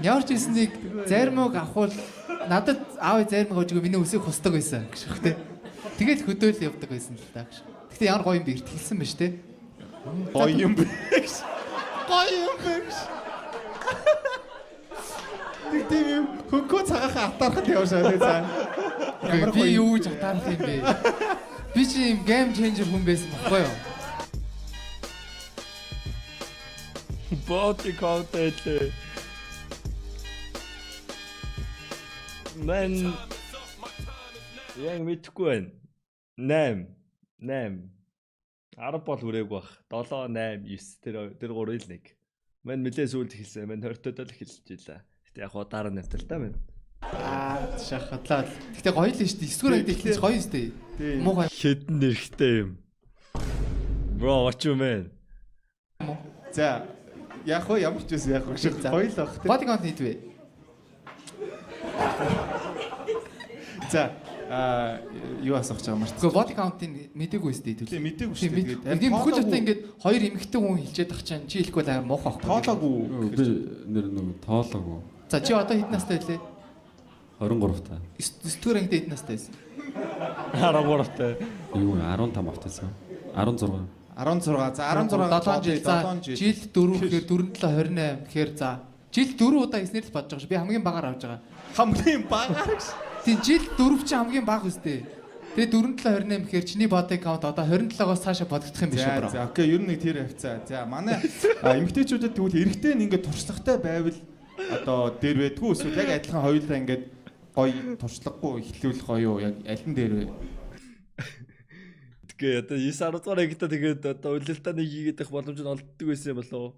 Ямар ч хэлснийг зармыг авахул надад аав зармыг өгөөгүй миний үсийг хусдаг байсан гэж бах тий. Тэгээд хөдөөл явдаг байсан л та гэж. Гэхдээ ямар гоё юм бэ ихтгэлсэн ба штэ. Гоё юм бэ гэж. Гоё юм бэ гэж. Тийм юм хөнгөө цагаахан атаархад явшаа тий цаа. Би юу гэж атаарх юм бэ? Би чи юм гейм ченжер хүн байсан баггүй юу? Body count эле. Мен яг мэдхгүй байна. 8 10 бол үрээгүй бах. 7 8 9 тэр 3 л нэг. Мен нэлээ сүүлд эхэлсэн. Мен 20-тод л эхэлж илаа. Гэтэ яг удаар нь явтал та мен. Шахатлаа. Гэтэ гоё л шүү дээ. 9-р ангид эхэлж гоё шүү дээ. Муу гоё. Хэдэн нэрхтэй юм. Bro, what you mean? За яг хөө ямар ч байсан яг хөө шиг гоё л бах тий. Body count хийдвэ. За юу асуух гэж байгаа юм бэ? Гэхдээ body count-ыг мэдээгүй шүү дээ. Тийм мэдээгүй шүү дээ. Тэгээд бүхэл бүтэн ингээд хоёр эмэгтэй хүн хэлчихэд тах чинь чи хэлэхгүй амар муухай байхгүй. Тоолоогүй. Би нэр нөгөө тоолоогүй. За чи одоо хэдэн настай вэ? 23 та. 9-р ангид хэдэн настай байсан? 13-тай. Юу 15 автасан. 16. 16. За 7 16 жил. Жил 4 гэхээр 4-7 28 гэхээр за жил 4 удаа хийснээр л бодож байгаа ш. Би хамгийн багаар авч байгаа. Хамгийн багаар гэж. Тийм жил 4 чи хамгийн бага үстэй. Тэгээ 4-7 28 гэхээр чиний body count одоо 27-оос цаашаа бодогдох юм биш үү бро? За окей, ер нь нэг тэр хавцаа. За манай эмэгтэйчүүдэд тэгвэл эрэгтэй ингээд туршлагатай байвал одоо дээр байдгүй эсвэл яг адилхан хоёулаа ингээд гоё туршлагагүй эхлүүлэх гоё юу? Яг аль нь дээр вэ? Тэгээ одоо 9-10 дугаар ангитай тэгээд одоо улиралдаа нэг хийгээд их боломж нь олддог байсан юм болов.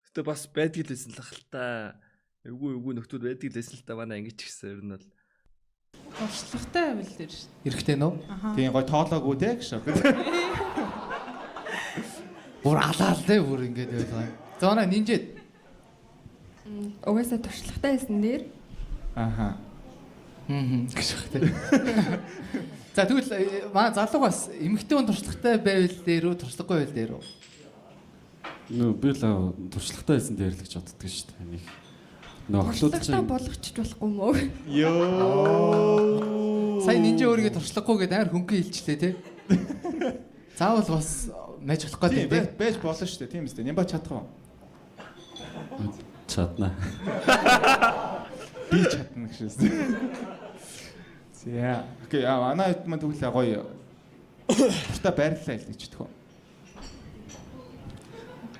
Гэтэ бас байдаг л байсан л хальтаа. Эвгүй нөхдүүд байдаг л байсан л та манай ангич гэсэн ер нь бол. Туршлагатай байвал дээр шүү дээ. Эрэхтэй нөө? Тийм гоё тоолоогүй те гэж. Бүр алаал те бүр ингээд байлаа. Зоона нинжэд. Угаасаа туршлагатай байсан дээр. Аха. Гэж бах те. За тэгвэл манай залуу бас эмэгтэй хүн туршлагатай байвал дээр үү, туршлагагүй байвал дээр үү? Нөө би л туршлагатай байсан дээр л гэж боддог шүү дээ. Нэг нөхлүүд Туршлагатай болгочих болохгүй мөө. Йоо. Сайн нинжэ өөрийгөө туршлагагүй гэдэг амар хөнгөн хэлчлээ те. Заавал бас мэж болох гэдэг тийм байж болно шүү дээ. Тийм үстэй. Нямба чадах уу? Чадна. Би чадна гэшээс. За. Окей, манай хэд маань тэгвэл гоё. Буртаа байрлалаа л гэж төхөө.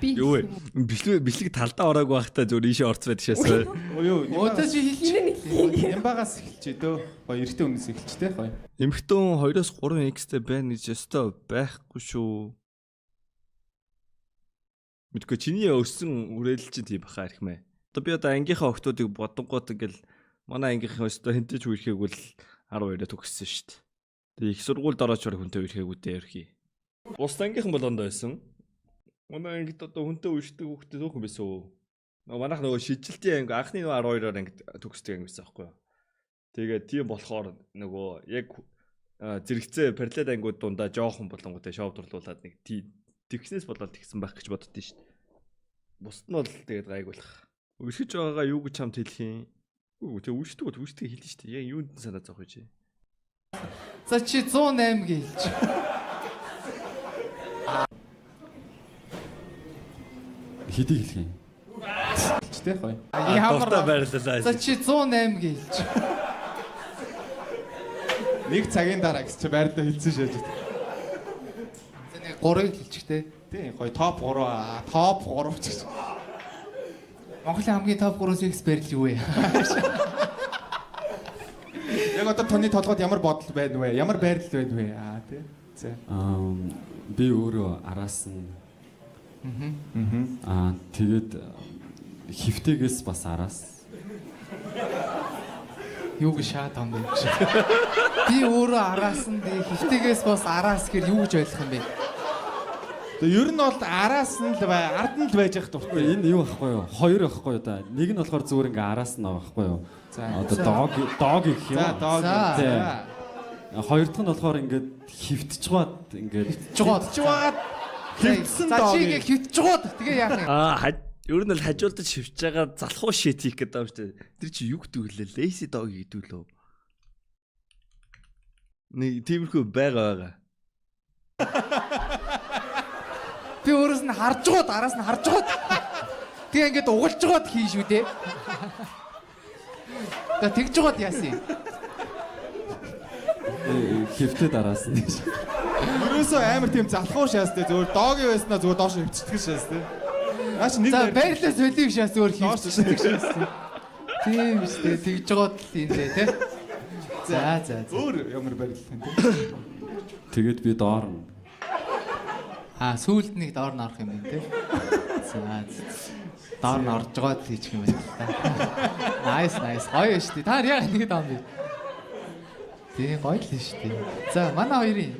Би Юу вэ? Бичлэг талдаа ороогүй байхдаа зүгээр ийшээ орц байдаг шээсээ. Юу, Өөдөө чи хэлчих. Ямбагаас эхэлчээ дөө. Гоё эртний өмнөөс эхэлчтэй гоё. Эмхтэн 2-3x-тэй байна гэж өстой байхгүй шүү. Мэдгүй чиний өссөн үрээлэл чинь тийм баха архимэ. Одоо би ангийнхаа охтуудыг бодонгууд ингээл манай ангийнхаа өстой хинтэж үерхээгүй л 12-оо төгссөн шүү дээ. Тэгээ их сургуульд орооч хүнтэй үерхээгүй дээ ерхий. Бус ангийнхан болонд байсан. Манай ангид одоо хүнтэй үерхдэг хүүхдээ төөхөн байсан үү? Манайх нөгөө шижилтийн анги анхны 12-оор анги төгсдөг анги байсан байхгүй юу? Тэгээ тийм болохоор нөгөө яг зэрэгцээ параллел ангиуд дундаа жоохон болонготой шоу дурлуулад нэг тэгснээс болоод тэгсэн байх гэж боддоо шүү дээ. Бусд нь бол тэгээд гайгуулах. Өршөж байгаагаа юу гэж чамд хэлэх юм? Үгүй тэг үшдэг хэлнэ шүү дээ. Яг юунд нь санаа зовх вэ? За чи 108 гэлж. Хэдий хэлэх юм? Эхэлчтэй гоё. Ямар байрлалаа. За чи 108 гэлж. Нэг цагийн дараа гэж чи байрлал хэлсэн шээж. За нэг 3-ыг хэлчихтэй. Тий, гоё топ 3 топ 3 ч гэж. Монголын хамгийн топ 3-ыг барил юу вэ? Яг одоо таны толгойд ямар бодол байна вэ? Ямар байрлал байна вэ? Тий. За. Би өөрөө араас нь тэгээд хөвтгээс бас араас. Юу гэж шаа том бэ? Би өөрөө араас нь хөвтгээс бас араас гэхэр юу гэж ойлгох юм бэ? Тэгээ ер нь бол араас нь л ард нь л байж явах дуртай. Энэ юу байхгүй юу? Хоёр байхгүй юу да. Нэг нь болохоор зүгээр ингээ араас нь байхгүй юу? За. Одоо дог гэх юм. За, дог. За. Хоёр дахь нь болохоор ингээд хөвтж гоод ингээд Жугаад хөвтсөн За дог. чи ингээ хөвтж гоод тэгээ яах юм? Ер нь л хажуулдаж шивж байгаа залхуу шит хийх гэдэг юм шүү дээ. Тэр чи юу гэдэг вэ? Lazy dog гэдэг лөө. Нэг тиймэрхүү байгаа. Би өөрөөс нь харж гоод араас нь харж гоод тэгээ ингээд угалж гоод хийн шүү дээ. За тэгж гоод яасан юм? хөвтөд араас нь. Ерөөсөө амар тийм залхуу шаастай зүгээр догийн байснаа зүгээр доош хөвчдөг шаастай. Наач нэг За байрлал солих шаас өөр хийчихдэг шаасан. Тийм шүү дээ. Тэгж гоод л юм дээ тий. За. Өөр ямар байрлал юм те. Тэгээд би доор нь. Сүүлд нэг доор нь орох юм байна тий. За. Доор нь орж гоод хийчих юм байна л та. Nice. Гоё шүү дээ. Та яг нэг даам би. Тэгээ гоё л шүү дээ. За манай хоёрын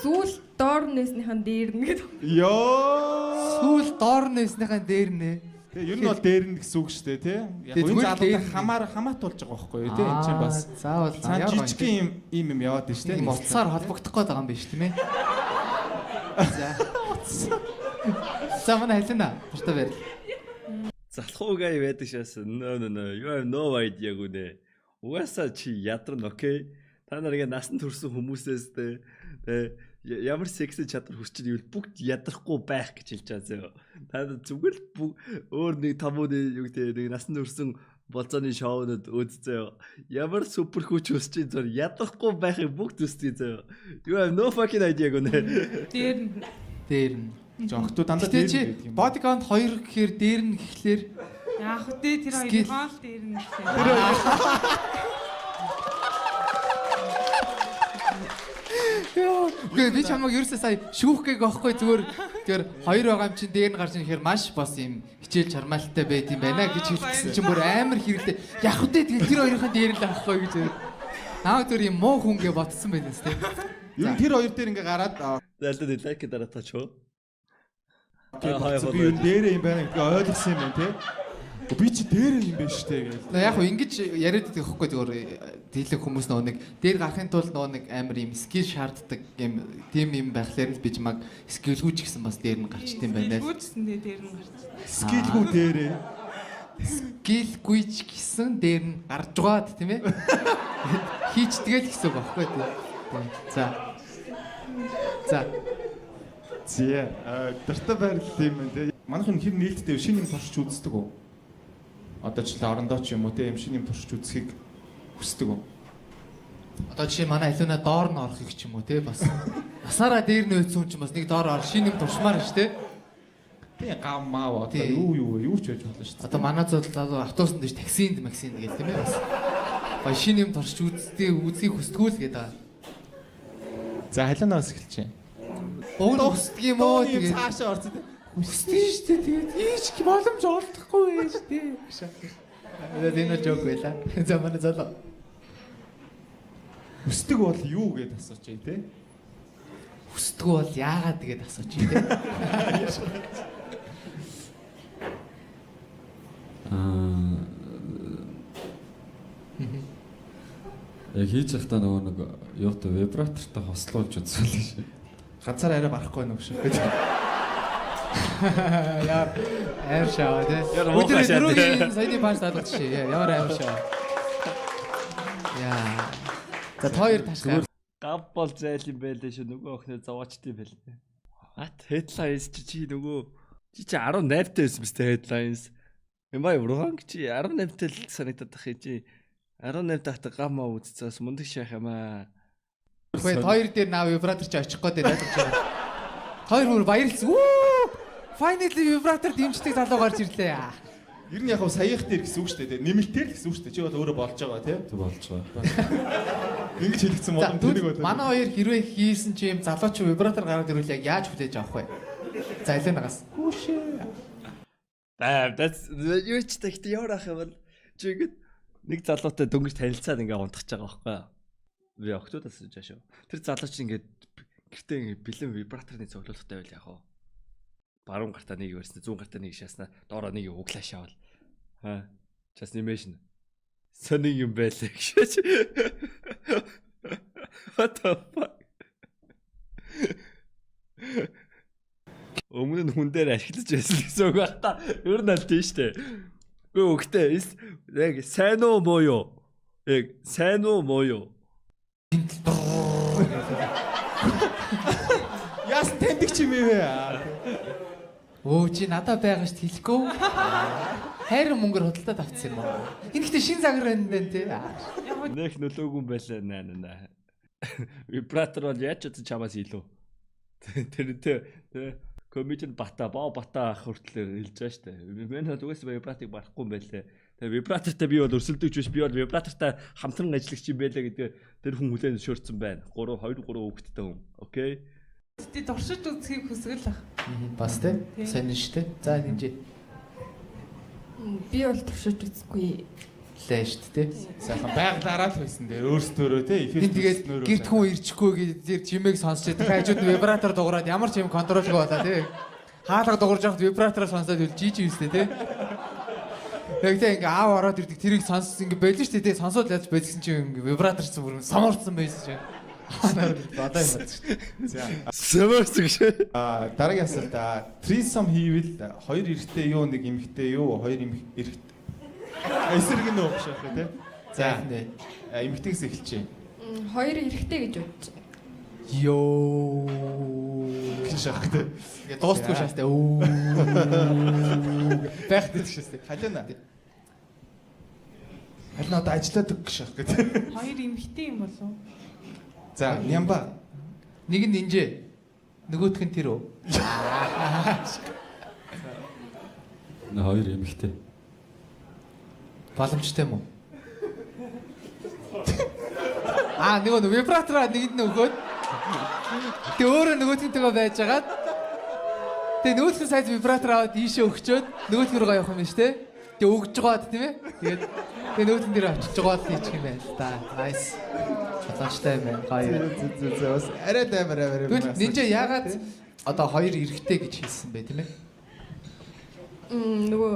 сүүл доор нээснийхэн дээр нь гэдэг. Йоо. сүүл доор нээснийхэн дээр нэ. Тэгээ ер нь бол дээр нь гэсэн үг шүү дээ тий. Яг энэ залуутай хамаатуулж байгаа байхгүй юу тий. Энд чинь бас заавал цаан жижиг юм яваад байна шүү дээ. Тийм утсаар холбогдох гээд байгаа юм биш тийм ээ. За манай хэлнэ. Буштай байр. Залхуу гай байдаг шээс. No. You have no idea гүнэ. Угаасаа чи ядарна окей. Та нар ингээ насан турсан хүмүүсээс тэ ямар секси чадвар хүсч ивэл бүгд ядрахгүй байх гэж хэлж байгаа зөө. Та зүгээр л өөр нэг тамууд юу гэдэг нэг насан турсан болцооны шоунууд үзцээ. Ямар супер хүч хүсч зөр ядрахгүй байхыг бүгд үстэй зөө. You have no fucking idea гэнэ. Дээр нь. Жогтуу дандаа Тэгтээ дээр чи байдаг юм. body count 2 гэхээр дээр нь гэхлээр Яах вэ тэр хоёр хоол дээр нь. Үгүй би чамайг ерөөсөө сая шүүх гээ гоохгүй зүгээр тэр хоёр байгаа юм чинь дээр нь гарч ирэхээр маш бас юм хичээл чармаалтай байт юм байна гэж хэлсэн чинь бүр амар хэрлээ. Яах вэ тэгэл тэр хоёрын дээр нь л авахгүй гэж. Наа тэр юм муу хүн гэ ботсон байх тест. Ер нь тэр хоёр дээр ингээ гараад Залдаа лайк дараатаач хөө. би энэ дээрээ юм байна гэдэг ойлгосон юм байна тий. Би чи дээрээ юм байна штэ гэж. Яг хөө ингэж яриад байдаг хөхгүй зүгээр дийлэг хүмүүс нөө нэг дээр гарахын тулд нөө нэг амар юм скил шаарддаг юм тийм юм байхлаар л би чамаг скилгүүч гэсэн бас дээр нь гарчт юм байна. Гүйцсэн дээр нь гарч. Скилгүй дээрээ. Скилгүүч гэсэн дээр нь гарч байгаад тийм ээ. Хийчдгээл гэсэн үг багхгүй тийм. За. Зэ. Дуртай байрлал юм байна те. Манайх нь хэр нээлттэй шинэ юм туршиж үздэг үү? Одоо ч орондоо ч юм уу те юм шинэ юм туршиж үзхийг хүсдэг үү? Одоо жишээ манай Алиуна доор нь орохыг ч юм уу те бас насаараа дээр нь өйцсөн ч бас нэг доор ор шинэ юм туршмаар ш те. Тий гаммаа одоо юу ч байж болно шүү дээ. Одоо манай зул автобусанд дэш таксинд максинд гэл тийм ээ бас. Ба шинэ юм туршиж үзхийг хүсдэггүй л гэдэг. За халианаас эхэлж байна. Уг нь хүсдэг юм уу тэгээд цаашаа орцсон. хүсдэг шүү дээ тэгээд ийч боломж олдохгүй байж тээ. Тэгээд энэ жок байла. За манай зул Хүсдэг бол юу гэдээ асууж байна те. хүсдэг бол яагаад тэгээд асууж байна те. Яг хийж байхдаа нөгөө нэг юутай вибратортай хослуулж үзсэн л шээ. Ганцаар арай барахгүй байна уу шүү. Яа аим шаа те. Өдөр дөрөгийн саяны панч таалгад шээ. Ямар аим шаа. Яа. За хоёр ташгаар. Гав бол зайл юм байлээ шүү. Нөгөө охиноо зовоочтой юм байлээ. Ат headlines чи нөгөө чи 18 таа байсан мэт headlines. Эмбай ургаан чи 18 тал санагдаад тах чи 18 дахь гамма үзцээс мундаг шах юм аа. Хөөе хоёр дээр наа вибратор чи очих гээд байдаг ч юм. Хоёр бүр баярлсан. Finally вибратор дэмждэг залуу гарч ирлээ. Ер нь яг саяах дээр гэсэн үг шүү дээ. Нэмэлтээр гэсэн үг шүү дээ. Чи бол өөрөө болж байгаа тийм. Тэг болж байгаа. Ингэж хэлэгдсэн болон түүнийг бол. Манай хоёр хэрвээ хийсэн чи юм залуу чи вибратор гараад ирвэл яг яаж хүлээж авах вэ? За Алинагаас. Хүүшээ. That's юу ч тэгтээ яваах юм бол чи ингэж нэг залуутай дөнгөж танилцаад ингээ унтах гэж байгаа байхгүй юу? Би октодоос жаашаа. Тэр залуу чи ингээ гэртээ ингээ бэлэн вибраторны цоглуулгатай байл яах вэ? Баруун гартаа нэг өрснө, зүүн гартаа нэг шаасна, доороо нэг углаашаавал. Just animation. Сонин юм байлаа гэж. What the fuck? Өмнө нь хүн дээр ашиглаж байсан гэсэн үг байна та. Ер нь аль тийштэй. Үгүй өгтэй. Яг сайн уу муу юу? Яг сайн уу муу юу? Яс тэндэг ч юм ээ. Өө чи надад байгаа шүү хэлэхгүй. Хайр мөнгөөр хөдөлтөд авчихсан юм аа. Энэ ихтэй шин загвар байна те. Нэх нөлөөгүй байлаа наа. Вибратор бол яаж ч чамаас илүү. Тэр комедиан бата ах хүртэл хэлж байгаа шүү дээ. Миний зүгээс вибратыг барахгүй юм байлээ. Тэгээ вибратортай би бол өрсөлдөгч биш, би бол вибратортай хамтран ажиллагч юм байлаа гэдэг тэр хүн хүлээн зөвшөөрсөн байна. 2 3 хүүхэдтэй хүн. Окей. Тэ дуршиж үзхийг хүсгэл ах. Бас те. Сайн шүү дээ. За хинжээ. Би бол туршиж үзэхгүй лээ шүү дээ. Сайхан байгалаараа л байсан дээр өөрсдөө те. Энд тэгээд гэрт хүн ирчихгүй гэдэг чимээг сонсч байгаа. Хажууд вибратор дуурайд ямар ч юм контролгүй болоо те. Хаалга дуурж явахад вибратороо сонсоод үл жижиг үстэй те. Тэгтээ ингээ аав ороод ирдэг тэрийг сонссон ингээ байлж шүү дээ. Сонсоод яаж байлгсан чи ингээ вибраторсан бүр самуурсан байсан чи. Одоо юм байна шүү дээ. За. Сэмэрсэн гэж. Дараагийн асуулт. Threesome хийвэл хоёр эрэгтэй юу нэг эмэгтэй юу хоёр эрэгтэй. Эсрэг нь уу шахах тий. За. Эмэгтэйгээс эхэлчихье. Хоёр эрэхтэй гэж бодож. Йоо. Гэж шахах тий. Ингээ дуустгүй шаастай. Байх гэж шаастай. Халиана. Халиана одоо ажилладаг гэж шахах тий. Хоёр эмэгтэй юм болов. За, Нямба. Нэг нь инжээ. Нөгөөх нь тэр үү? Хоёр эмэгтэй. Боломжтой юм уу? Нөгөө вибратороо нэгэд нөгөөд. Тэ өөрөө нөгөөдгөнтэйгээ байжгаад. Тэ нөгөөх нь сайд вибратор аваад ийшээ өгчөөд нөгөөх рүү явах юм байна шүү дээ. Тэ өгж жагаад тийм ээ. Тэгээд тэ нөгөөдгөн дээр очиж жагаад хийчих юм байна л да. Nice. Цааштай юм байна. Гоё. Бас арай даймар юм. Нинжа яагаад одоо хоёр эрэгтэй гэж хэлсэн бэ тийм ээ? Нөгөө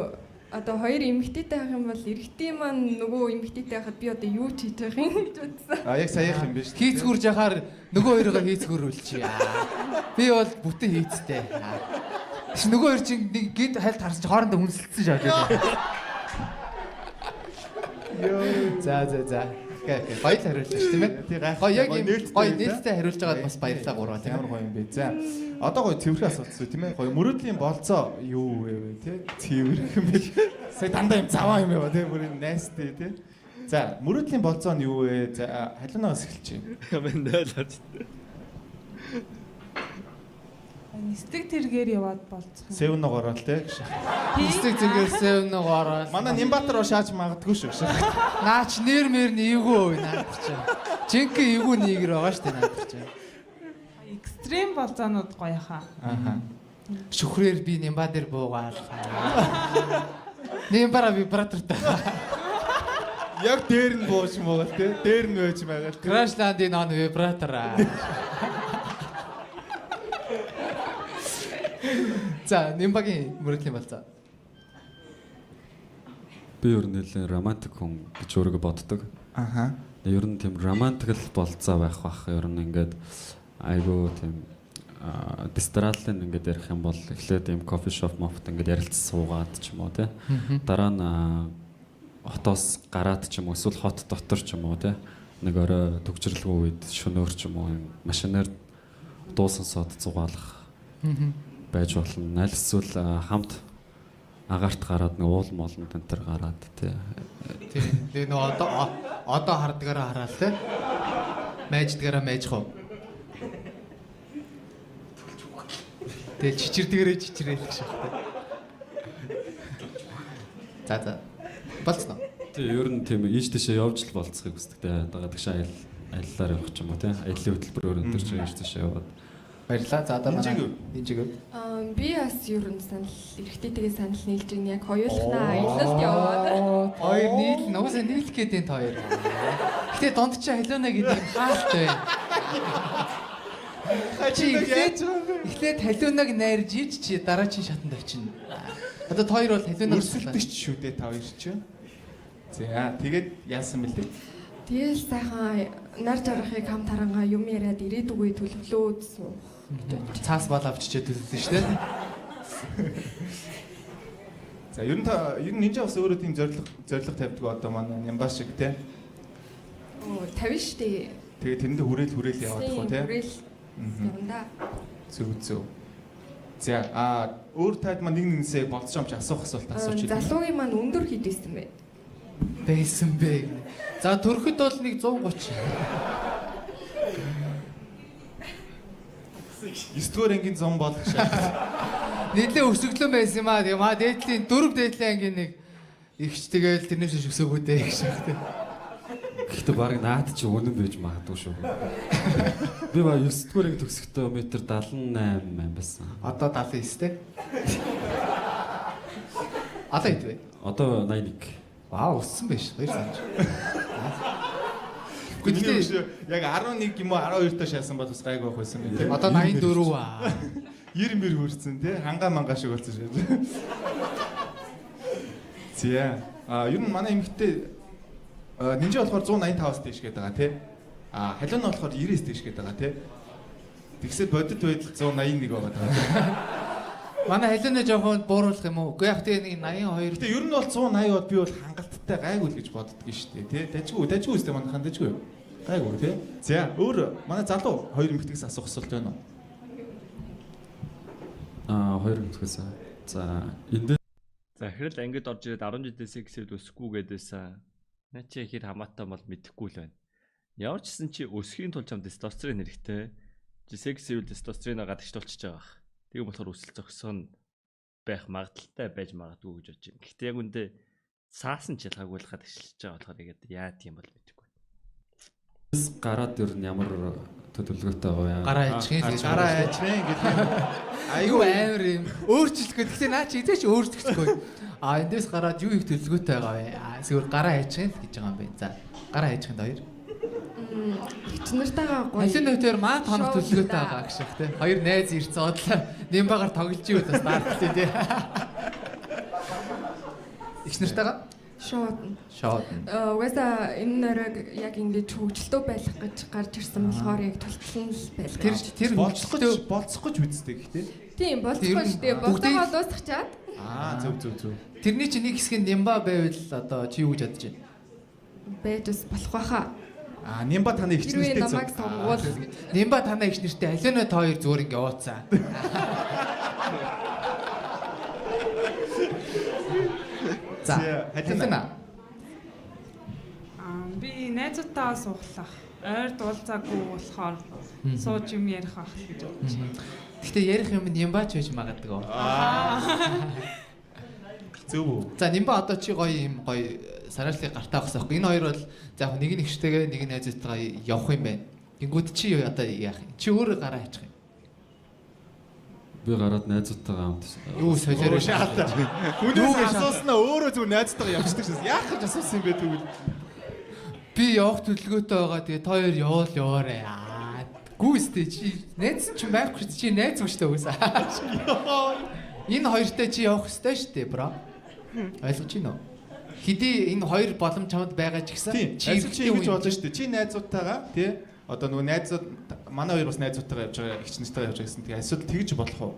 одоо хоёр эмэгтэйтэй байх юм бол эрэгтэй маань нөгөө эмэгтэйтэй байхад би одоо юу ч хийж байгаа юм гэж бодсон. Яг саяах юм биш. Хийцгүүрж яхаар нөгөө хоёроо хийцгүүрүүлчихье. Би бол бүтэн хийцтэй. Нөгөө хоёр чинь нэг гинт хальт харсч хоорондоо хүнсэлцсэн шаа. За. Окей. Баяр хариулж ш тийм ээ. Тий гайх. Гоё яг юм гоё нээлттэй хариулж байгаад бас баярлалаа гурваа тийм Ямар гоё юм бэ. За. Одоо гоё цэвэрхэн асуулт шүү тийм ээ. Гоё мөрөөдлийн болцоо юу вэ тий? Цэвэрх юм бэ. Сая дандаа юм заваа юм яа тий? Мөрөд найстай тий. За, мөрөөдлийн болцоо нь юу вэ? За, халуунаас эхэлчихье. Мен нойлоод. Нистэг тэргээр яваад болцох. Севног ороод тий. Нистэг зэрэгсээ өнөө ороо. Манай Нимбатар шааж магадгүй шүү. Наач нэр мэр нь эвгүй наад чи. Жинхэнэ эвгүй нэгэр байгаа шүү дээ наад чи. Экстрим болцоонууд гоё хаа. Ааха. Шүхрээр би нимба дээр буугаал. Нимбара вибратортай. Яг дээр нь бууж муугал тий. Дээр нь байж байгаа. Crashland-ийн нон вибратор. За, нимбагийн мөрөдлийн болцоо. Би ер нь нэлээд романтик хүн гэж өөрийгөө боддог. Ааха. Ер нь тийм романтик л болцоо байх бах. Ер нь ингээд айгуу тийм дистралийн ингээд ярих юм бол эхлээд тийм кофе шоп мофт ингээд ярилцсан суугаад ч юм уу те. Дараа нь хотоос гараад ч юм уу эсвэл хот дотор ч юм уу те. Нэг орой төгжрөлгүй үед шөнөөр ч юм уу машинаар дуусан сод зугаалах байж болно. Аль эсвэл хамт агаарт гараад нэг уул молн тентэр гараад тий. Тэгээ нөө одоо хардгаараа хараад те. Майждгаараа майжх уу. Тэгээ чичирдгээрээ чичрээх шахтай. За. Болцсон. Тий, ер нь тийм ийш тийшээ явж л болцохыг хүсдэг те. Дагаад гişээ аяллаар явах ч юм уу те. Аяллаа хөтөлбөрөөр өндөр чинь ийш тийшээ яваад. Баярлалаа. За одоо манай Инжиг. Би бас ер нь санал эрэгтэйтэйгээ санал нийлж ийн яг хоёулахнаа аялалд яваад. Хоёр нийл нуусаа нийлэх гэдэг хоёр. Гэтэ донд чи халуунаа гэдэг юм хаалтай байна. Чи эхлээд халуунаг найрж ич чи дараа чи шатанд очино. Одоо хоёр бол халуунаг өрсөлдөж шүү дээ та хоёр чи. За тэгээд яасан бэлээ? Тэгэл сайхан нар жаргахыг хам тарангаа юм яриад ирээдүгөө төлөвлөөд суух. Цаас бол авчичээ төлөвлөсөн шүү дээ. За ер нь нинжа бас өөрөө тийм зориг тавьдаг одоо манай Нямбас шиг те. Оо тавина штэ. Тэгээд тэрэндээ хүрээл яваад тах уу те. Хүрээл явна. Зүг. За өөр таад маань нэгнээсээ болцож амч асуух асуулт асууж байна. Залуугийн маань өндөр хэд байсан бэ? Байсан бэ. За төрөхөд бол нэг 130. 9-р ангийн зам болох шээ. Нийлээ өсөглөн байсан юм аа. Тэгээ дээдлийн 4 дээдлийн ангийн нэг ихч тэгэл тэрнээс өсөөгөө дээ гэх шахтай. Гэхдээ баг наад чи үнэн байж магадгүй шүү. Би ба 9-р анги төгсөхдөө метр 78 байсан. Одоо 79 те. Одоо хэд вэ? Одоо 81. Вау, өссөн байж. Баяр санаж. Гэхдээ яг 11 юм уу 12 тоо шаасан бол бас гайгүй байх байсан юм тий. Одоо 84 аа. 90 хүрсэн тий. Хангаа мангаа шиг болсон шүү. Зя. Ер нь манай эмэгтэй нинжа болохоор 185-аас дээш гээд байгаа тий. Халуун болохоор 90-ээс дээш гээд байгаа тий. Тэгсэд бодит байдал 181 байгаа даа. Манай халуунаа жоохон бууруулах юм уу? Үгүй яг тэгээ нэг 82. Гэтэ ер нь бол 180-од би бол хангалттай гайгүй л гэж боддгоо шүү дээ тий. Дажгүй үстэй манайхан дажгүй. Гайгүй тий. За өөр манай залуу хоёр эмэгтэйгээс асуух асуулт байна уу? Хоёр эмэгтэйгээс. За энд Захирал ангид орж ирээд 10 жилээсээ гэсэд өсөхгүй гэдээсэн. Наа чи хэр хамаатай бол мэдэхгүй л байна. Ямар ч гэсэн чи өсөхийн тулд чам тестостерон хэрэгтэй. Жисекс үйл тестостероноо гадагшлуулчихж байгаа. Тийм болохоор өсөл зогсоо байх магадaltaй байж магадгүй гэж бодож байна. Гэхдээ яг үндэ цаасан ч ялгаагүй л гадагшлж байгаа болохоор яг яа тийм бол мэдэхгүй. гараад ер нь ямар төлөвлөгөөтэй байгаа юм. Гараа ичхээ гэж. Гараа ичхээ гэдэг. Айгүй амар юм. Өөрчлөх гэдэг. Гэтэ наа чи эзээч өөрчлөхгүй. Эндээс гараад юу их төлөвлөгөөтэй байгаа вэ? Зүгээр гараа ичхээ л гэж байгаа юм байна. За гараа ичхээнд хоёр. Чинартайгаа гоё. Халин нөтөр маа тоног төлөвлөгөөтэй байгаа гэх шиг те. Хоёр найз ирц одлоо. Нимбагаар тоглож юу бас наадтай те. Их нартайгаа Шоод. Угаасаа энэ нөрөг яг ингэж хөгжилтөө байлгах гэж гарч ирсэн болохоор яг тултлан л байлгаа. Тэр болцох гэж үздэг гэхдээ. Тийм болцохгүй шүү дээ. Болцоогоо дуусгачаад. Зөв. Тэрний чинь нэг хэсэг нь Нимба байвал одоо чи юу гэж бодож байна? байж бас болох байхаа. Нимба таны их Хэрвээ нэртэй намайг сонгуул Нимба танаа их нэртэй алинаа та хоёр зүгээр ингэ яваацаа. За, Алина. Би найзуудтайгаа сууглах. Ойр дуулзаагүй болохоор сууж юм ярих байх гэж бодож байна. Гэхдээ ярих юм Нимбач байж магадгүй. Зөв үү? За Нимба одоо чи гоё юм гоё сарааллыг гартаа авах байхгүй. Энэ хоёр бол за яг нэг нэгштэйгээ нэг найзтайгаа явах юм байна. Гингүүд чи одоо яах юм? Чи өөрөө гараа хийчих юм. Би гараад найзуудтайгаа хамт Юу солиороо шаалтаа. Хүнээс асууснаа өөрөө зүгээр найзтайгаа явчихдаг шээс. Яах гэж асуусан юм бэ тэгвэл? Би явах төлөвлөгөөтэй байгаа. Тэгээ та хоёр яваарэ. Гүйстэй чи найз ч байхгүй чи найз юм штэ үгүйс. Энэ хоёртой чи явах ёстой штэ бро. Ойлгож байна уу? Хэдий энэ хоёр боломж чамд байгаа ч гэсэн чи ингэж бодож штэ. Чи найзуудтайгаа тий одоо нөгөө найзууд манай хоёр бас найзуудтайгаа явж байгаа, ихч нартайгаа явж байгаа гэсэн. Тэгээ асуудал тэгж болох уу?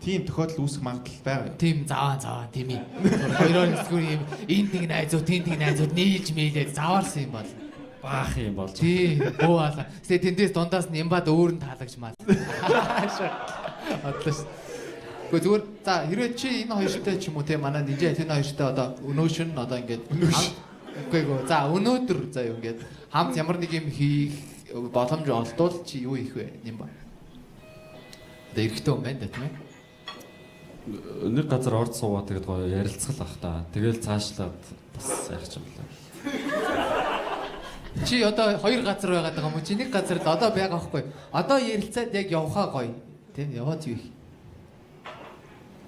Тийм тохиолдол үүсэх магадлал байгаа. Тийм заваа тийм ээ. Хоёроор зүгээр юм энд нэг найзууд, тэнд нэг найзууд нийлж мэйлээд заваарсан юм бол баах юм болж. тий бөө алаа. Тэгээ тэндээс дундаас Нимбад өөр нь таалагч маа. Атлас. Гэхдээ зүгээр за хэрвээ чи энэ хоёртой ч юм уу те манай нинжа энэ хоёртой одоо өнөөшн одоо ингээд үгүй за өнөөдөр за юу ингээд хамт ямар нэг юм хийх боломж олдвол чи юу хийх вэ Нимба? Одоо эрэхтэй юм байна да тийм ээ. Нэг газар орд суугаад тэгээд гоё ярилцгал ах та. Тэгэл цаашлаад бас яах юм бэ? Чи одоо хоёр газар байгаад байгаа юм уу? Чи нэг газар л одоо байгаа байхгүй. Одоо ярилцаад яг явхаа гоё. Тийм яваад юу их.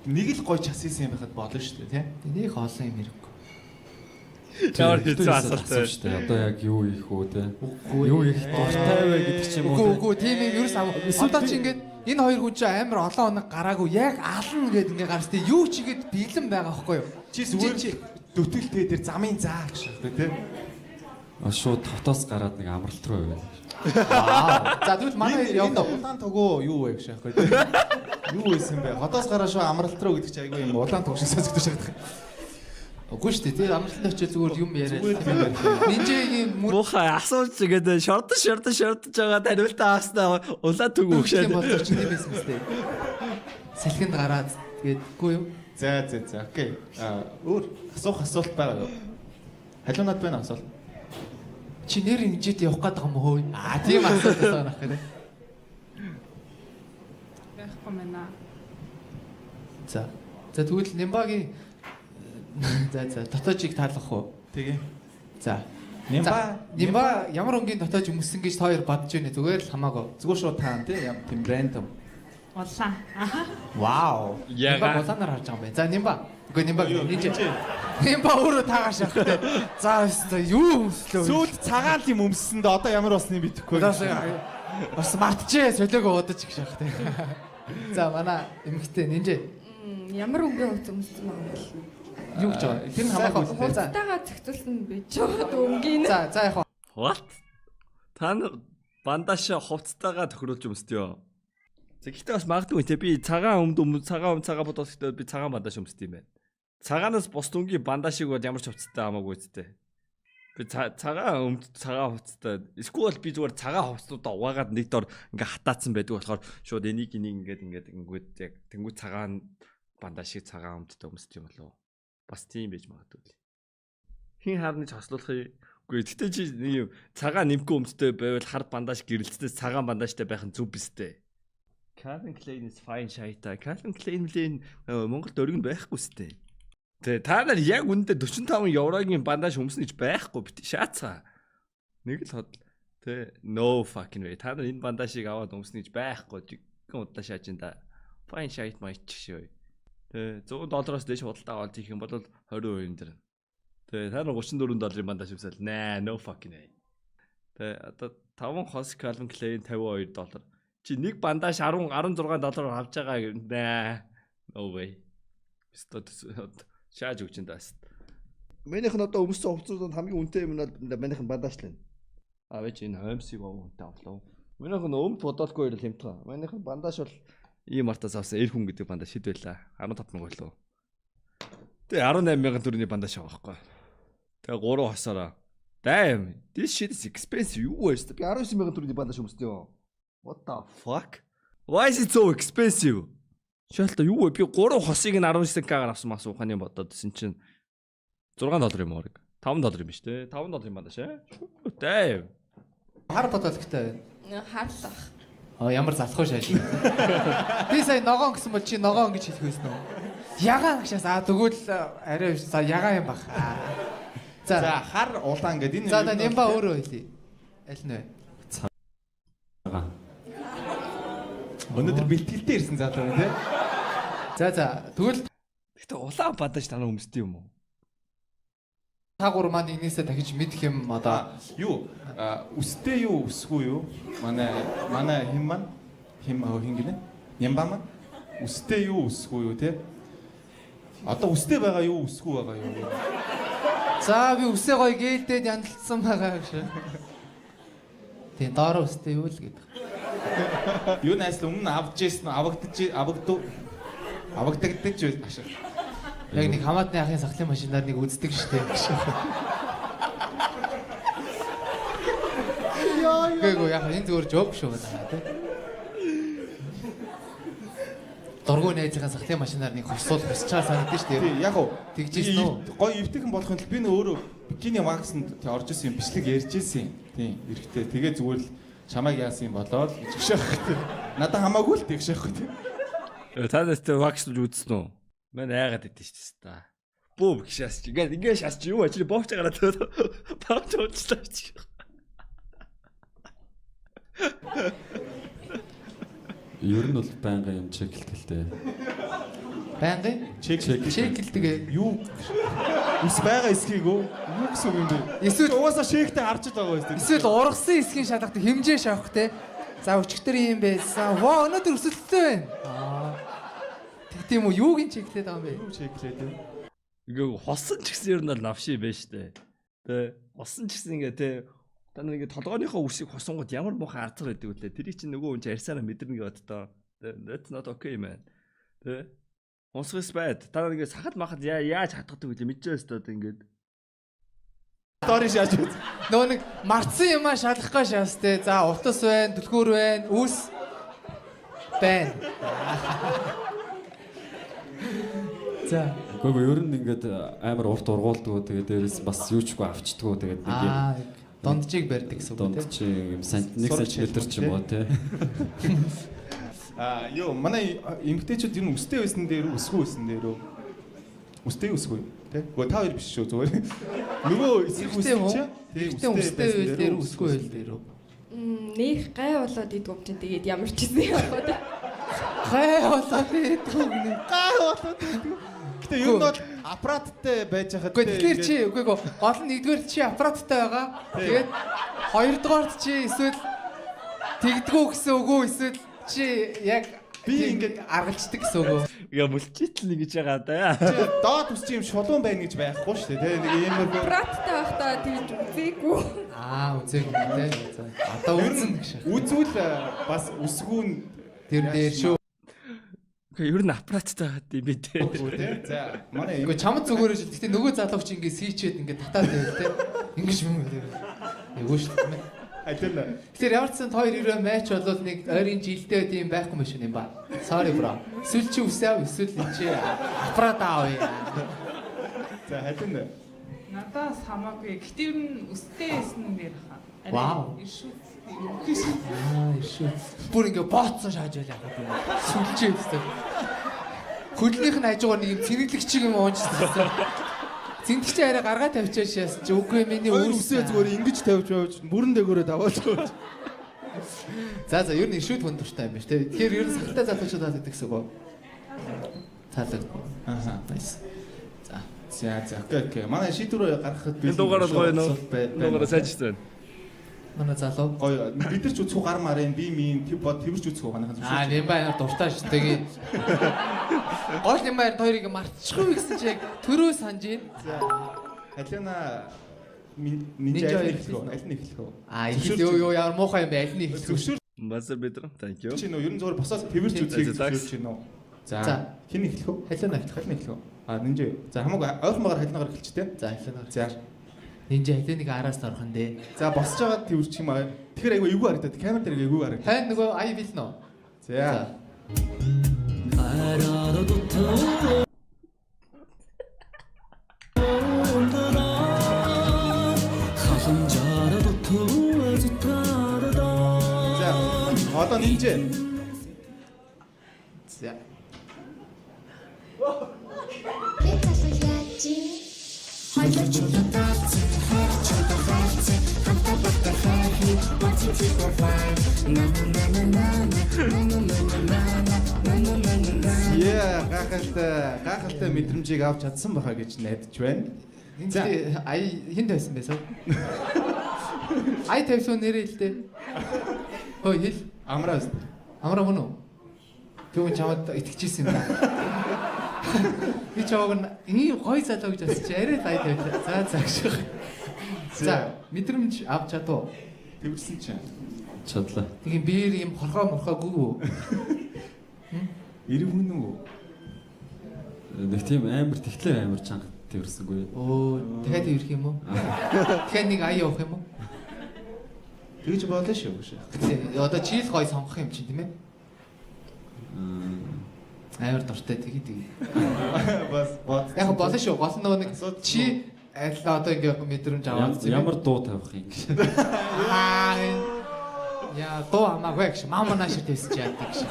Нэг л гоё часисэн юм байхад болно шүү дээ, тий? Нэг олон юм хэрэггүй. Чаар хэцүү асуулт шүү дээ. Одоо яг юу хийх үү те? Юу хийх дуртай вэ гэдэг ч юм уу. Үгүй тийм юм ерөөс одоо чи ингээд энэ хоёр хүн чинь амар олон хоног гараагүй яг ална гэдэг ингээд гарч тий юу ч игээд бэлэн байгаа байхгүй юу? Чи зүгээр чи дөтөлтэй дээр замын заа гэж байна, тий? Шууд хотоос гараад нэг амралт руу яваа. Вау. За тэгвэл манай явна улаан төгөө юу вэ гэж байхгүй. Юу байсан бэ? Хотоос гараа шоо амралт руу гэдэг чи айгүй юм улаан төг шиг сонсогдож байгаа. Үгүй шүү дээ. Тэгээ амралтанд очиж зүгээр юм яриад. Нинжэгийн муухай асууж игээд шордож байгаа таниултаа ааснаа улаан төг өгшээд болдог ч юм байсан мэт. Салхинд гараад тэгээд үгүй юу? За окей. Өөр асуулт байгаа юу? Халуунаад байна асуулт. Чи нэр инжид явах гээд байгаа юм хөөе. Тийм асуулт байна гэхээр. Яахгүй мэнэ. За тэгвэл Нимбагийн за дотоожийг таалах уу? Тэгээ. За. Нимба ямар өнгийн дотоож өмссөн гэж та хоёр бодож байна. Зүгээр л хамаагүй. Зүгээр шууд таан тий юм тийм рандом. Улаан. Вау. Нимба улаанаар харж байгаа юм байна. За Нимба. Үгүй Нимба Нимба өөрөө таагааш явах. За юу өмслөө. Сүүлд цагаан л юм өмссөн дээ. Одоо ямар болсныг мэдэхгүй. Бас мартчээ солиогоо удаж их шахах тий. За манай эмэгтэй нинжээ. Ямар өнгөө өмссөн юм бэ? Юу гэж байгаа? Тэр нь хамаагүй. Хувцастайгаа зохицуулсан байж байгаа өнгийн. За яг What? Та нар бандаш хувцастайгаа тохируулж өмсдөё. Гэхдээ бас магадгүй те би цагаан цагаан бодож би цагаан бандаш өмсдөг юм байна. Цагаанаас бус дүнгийн бандашиг бол ямар ч хувцастай хамаагүй үстэй. Би цагаан хувцастай. Эсвэл би зүгээр цагаан хувцсуудаа угаагаад нэг дор ингээ хатаацсан байдаг болохоор шууд энийг ингээд яг тэнгуү цагаан бандашиг цагаан өмдтэй өмсдөг юм болов. Бас тийм байж магадгүй. Хин харныг хослуулахыг үгүй. Гэтэ чи нэг юм цагаан нэмгүй өмдтэй байвал хар бандаж гэрэлцтэй цагаан бандажтай байх нь зүв бистэй. Calvin Klein is fine shite. Calvin Klein Монголд өргөнд байхгүй сте. Тэ та нар яг үндэ 45 еврогийн бандаж өмснө гэж байхгүй бит шаацаа. Нэг л ход. Тэ no fucking way. Та нар энэ бандажийг аваад өмснө гэж байхгүй. Жигэн удаа шааж энэ да. Fine shite маяч шөө. Тэ $100 дээш худалдаа аваад тийх юм бол 20% энэ. Тэ та нар $34 бандаж өмсөл. Наа no fucking way. Тэ одоо 5 хос Calvin Klein $52. Чи нэг бандаж $16 авч байгаа наа. No way. Бистод шааж өгч энэ даас. Манийх нь одоо өмссөн хувцсууд хамгийн үнэтэй юм нь манийх нь бандаж л байна. Вэж энэ хомсыг үнэтэй авлаа. Манийх нь өмд бодолгүй л хэмтгэ. Манийх нь бандаж бол ийм артаас авсан эр хүн гэдэг бандаж хэд байлаа? 15,000 байлоо. Тэгээ 18,000 төгрөгийн бандаж аваа байхгүй. Тэгээ 3 хосороо Damn. This shit is expensive. Юу вэ? Би 19,000 төгрөгийн бандаж өмсдөй юу? What the fuck? Why is it so expensive? Шалта юу вэ? Би 3 хосыг нь 19k-аар авсан мас ухааны бодоодсэн чинь $6 юм уу? $5 юм биш үү? $5 юм бандаж аа. Damn. Хар бодоод ихтэй. Хааллах. Ямар залхуу шааш. Би сая ногоон гэсэн бол чи ногоон гэж хэлэх байсан уу? Ягаан гişээс тэгвэл арай за ягаан юм баг. За хар улаан гэдэг энэ. За нямба өөрөө хэлье. Аль нь вэ? Цагаан. Өнөөдөр бэлтгэлтэй ирсэн залуу тий. За тэгвэл Гэтэ улаан бандаж танаа өмсдөй юм уу? тагуур маань нэгнээсээ дахиж мэдэх юм одоо Юу үстэй юу үсгүй юу? Манай хин маань хин гинэ? Нямба маань үстэй юу үсгүй юу те? Одоо үстэй байгаа юу үсгүй байгаа юу? за би үсээ гоё гээдээд яндалсан байгаа гэж. Тийм доороо үстэй юу л гэдэг. Юу найсл өмнө авч ийсэн авагдагдаж ашиг. Яг нэг хамаатны ахын сахлын машинаар нэг үздэг штеп гэж. Гэгөө яг энэ зүгээр жок шүү байна тий. Доргоо найзынхаа сахлын машинаар нэг хосчаар санагдаж штеп. Тий яг уу тэгжсэн үү? Гоё эвтэйхэн болохын тулд би нөө өөрөө бикини ваксанд орж исэн юм бичлэг ярьж исэн. Тий эрэхтэй тэгээ зүгээр л чамайг яасан юм болоод гэж шахах. Надаа хамаагүй л тэг шахах тий. Та нэстэ вакслж үзсэн үү? Мэн айгаад идэв шүү дээ. Бөө гişээс чи. Ингээд шаас чи юу ачи боовч гараад боовч уучлаа чи. Ер нь бол байнгын юм чеклэлтэй. Байнгын чеклдэг Юу ус байгаа эсхийг юу гэсэн юм бэ? Эсвэл Угаасаа шейхтэй харж байгаа юм. эсвэл ургасан эсхийн шалгатай хэмжээ шавах те. За өчигдөр юм байсан. Воо өнөөдөр өсөлттэй байна. Тийм үү юугийн чеклээд байгаа юм бэ? Юу чеклээд вэ? Ингээ хосон ч гэсэн ер нь бол навши байж тээ. Тэ хосон ч гэсэн ингээ тэ та нар ингээ толгойнхоо үсийг хосонгод ямар муухай арцар байдаг үлээ. Тэрийг чинь нөгөө хүн чинь арьсаараа мэдэрнэ гэдэг одоо. That's not okay man. Тэ хосгос байд. Та нар ингээ сахад махад яаж хатгадаг вэ? Мэдчихээс одоо ингээд. Дори шааж үз. Нөгөө нэг марцсан юмаа шалгах гаш яас те. За утас байна, түлхүүр байна, үс байна. За Гүг ер нь ингээд амар урт ургуулдаг. Тэгээд дээрээс бас юучгүй авчдгоо. Тэгээд нэг юм дундчийг барьдаг гэсэн үг дунд чи юм 1 см ч юм уу те. Юу манай эмгтээчүүд ер нь үстэй байсан дээр үсгүй байсан дээр үү? Үстэй үсгүй тий? Гэхдээ та хоёр биш шүү зүгээр. Нөгөө эсрэг үстэй чи? Тэгтээ үстэй үйл дээр үсгүй үйл дээр үү? Нэх гай болоод идвэм чинь тэгээд ямар ч юм яах вэ? Гай болоод идвэм нэ. Гай болоод. Гэтэ ер нь бол аппараттай байж хахад Тэгэхээр чи үгүй гол нь нэгдүгээр чи аппараттай байгаа. Тэгээд хоёрдугаард чи эсвэл тэгдгүү гэсэн үгүй эсвэл чи яг би ингээд аргалцдаг гэсэн үг. Яа мөлчитл нэг гэж байгаа да. Доод үсч юм шулуун байна гэж байхгүй шүү дээ. Нэг иймэр Браттай байхдаа тэгж үзээгүй. Үзээгүй нэ. Одоо үзэн гэж. үзвэл бас үсгүүн Тэр дээр шүү. Гэхдээ ер нь аппараттай байгаад юм бэ те. За манай Үгүй чамд зүгээр шүү. Гэтэ нөгөө залууч ингээд сийчээд ингээд татаад байв те. Ингэж юм үү. Эвгүй шүү. Адилаа. Тэгэхээр ямар ч сан хоёр ирээ матч болол нэг ойрын жилдээ тийм байхгүй юм шиг юм ба. Sorry bro. Эсвэл чи үсэв эсвэл чи аппарат аав. За хадина. Надаас хамаагүй. Гэтэ ер нь өстэй байсан нэр хаа. Вау. Ишүү. Шүү. Бүр ингээ бооцсон шааж байлаа гэдэг. Сүлжээ өстэй. Хөдлөнийх нь хажуугаар нэг юм цэнэглэгчиг юм уунжсан. Цэнэгч арай гаргаа тавьчааш яас чи үгүй миний Үсээ зүгээр ингэж тавьж явж бүрэн дээгүүрээ даваад. За ер нь ишүүд хүндуртай юм байна шүү. Тэгэхээр ер нь сахалтай залуучуудад гэдэг гэсэн үг. Цаалаг. Nice. За окей. Манай шийдвэр гаргахад Энэ дугаараа гоё нөө. Дугаараа сайжирсан. Манай залуу гоё. Бид нар ч үцхүү гар марын би минь тэрч үцхүү манайхан зөвшөөрч. Нэм баяр дуртай шүү. Тэгээ гол нэм баяр хоёрыг мартчихгүй гэсэн чи яг төрөө санаж байна. Алина Ninja аль нь эхлэх вэ? Юу яар муухай юм бэ? Аль нь эхлэх вэ? Базар бидрэн thank you. Чи нөө ер нь зүгээр босоод тэрч үцхийг зөвшөөрч байна уу? За хин эхлэх вэ? Алина эхлэх. Ninja. За хамаагүй ойрхон багаар халинагаар эхэлч тээ. За алинаар. За. Нинжи хилээ нэг араас орох нь дээ. За босч байгаа тэрч юм аа. Тэгэхээр айгүй эвгүй харагдаад камер дээр эвгүй харагдаад. Тань нөгөө ай билнэ үү? За. За. Одоо нинжи. За. Гахалтай мэдрэмжийг авч чадсан баха гэж найдаж байна. За ай хин тавьсан байсан. Ай тавьсан нэрээ л дээ. Хөөе хэл. Амраас. Амраа мөн үү? Тэгвэл чамд итгэжсэн юм байна. Би чамаг ийм гой залуу гэж асууж арай ай тавьлаа. За гэж. За мэдрэмж авч чадуу. Тэрсэн чинь. Чадлаа. Тийм биер ийм хорхоо морхоо гүгүү. Ирэг хүн үү? Нэг тийм амар тэгтлээ амар чанга тэрсэнгүй. Оо дахиад ирэх юм уу? Тэгэхээр нэг ая явах юм уу? Тэгж болно шүү. Гэтэ одоо чийл гой сонгох юм чинь тийм ээ? Амар дуртай тэгээ. Бас Яг болно шүү. Гол нь нөгөө нэг чи аль одоо ингээ мэдрэмж аваад Ямар дуу тавих юм гэж. Яа дуу хамаагүй гэж мама нааш тавьсан чи яадаг гэж.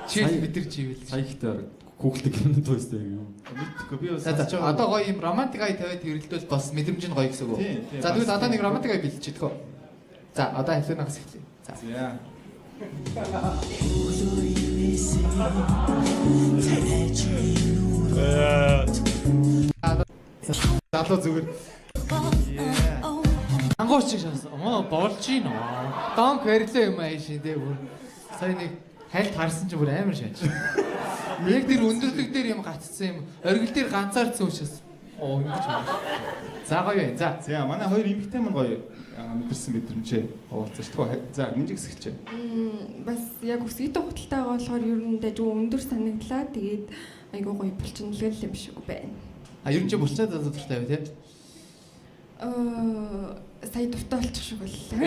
Чи мэдэрч ивэл. Саяхтар Google-тэй гэнэ туустай юм. мэдхгүй би бас Одоо гоё юм романтик ай тавиад хэрэлдвэл бас мэдрэмж нь гоё гэсэн үг. За тэгвэл одоо нэг романтик ай бэлдчихэдэг хөө. За одоо халуунаас эхлэе. За. Залуу зүгээр. Ангууч шиг шаасан. Болж гин оо. Донк барилаа юм аашин дээ бүр. Сая нэг хальт харсан чи бүр амар шааж. Яг тэр өндөрлөг дээр юм гацсан юм. Оргил дээр ганцаарцсан учраас. Оо юм ч юм. За гоё бай. За. За манай хоёр эмэгтэй мань гоё мэдэрсэн мэдрэмжээ уулзаж тэгвэл за нинжиг сэхэлчээ. Бас яг өсгийтэй худалтай байгаа болохоор ер нь дажгүй өндөр санагдлаа. Тэгээд айгуу гоё булчинлал юм шиг байна. Ер нь чи булчаад дуртай бай тээ. Сая дуртай болчих шиг боллоо.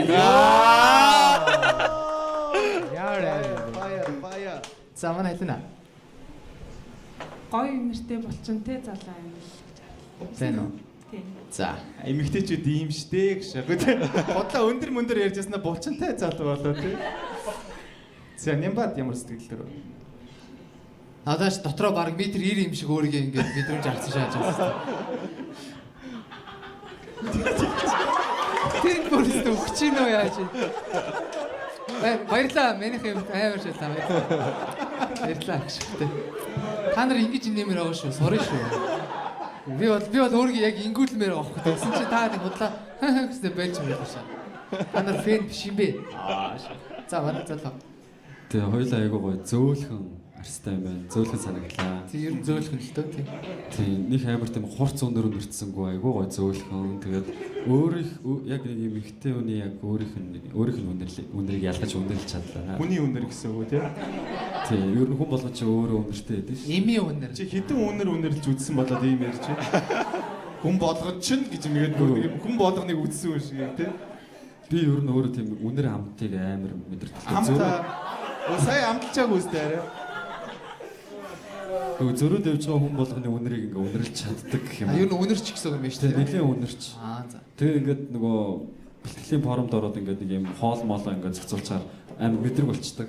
Фая. За манай хэлнэ. Гоё нэртэй болчин те залаа юм л. Зэн үү? Тийм. За. Эмэгтэйчүүд ийм штэ гэж яг үү. Бодлоо өндөр ярьж яснаа булчинтай залуу болоо тий. За нямбад ямар сэтгэл төр. Надаас дотроо баг метр 90 юм шиг өөрийгөө ингэж мэдрэмж авсан шааж байна. Тэр бүрээс өгч ийн үү яаж. Баярлаа минийх юм амар шалаа. Баярлаа гэштэй. Та нар ингэж нэмэр байгаа шүү. Sorry шүү. Би бол өөрийгөө яг ингүүлмээр байгаа хөөх. Тэгсэн чи та нэг худлаа гэстэй байж байгаа шаа. Та нар фэн биш юм бэ? За манай залуу. Тэгээ хоёулаа айгуу гоё зөөлхөн арстай юм байна. Зөөлхөн санагдлаа. Тэг ер нь зөөлхөн л дөө тийм. Тийм нэг амар тийм хурц өндөр өндөрцсөнгөө айгуу гоё зөөлхөн. Тэгээд өөрийнх яг нэг юм ихтэй үний яг өөрийнх нь үнэрийг ялгаж үнэрлж чадлаа. Хүний үнэр гэсэн үг тий. Тийм ер нь хүн болгон чи өөрөө үнэртэй байдаг шүү. Эми үнэр. Чи хэдэн үнэр үнэрлж үзсэн болоод ийм ярьж байна. Хүн болгон ч гэж нэгэд хүн болгоныг үзсэн юм шиг тий. Би ер нь өөрөө тийм үнэр амтыг амар мэдэрдэг. Сая амтчааг үстэй арай. Зөрүүд явж байгаа хүн болгоны үнэрийг ингээ үнэрлж чаддаг гэх юм. Ер нь үнэрч гэсэн юм байна шүү дээ. Нэлийн үнэрч. За. Тэгээ ингээд нөгөө бэлтгэлийн форумд ороод ингээд нэг юм хоол моолоо ингээд зохицуулчаар амар мэдрэг болчдаг.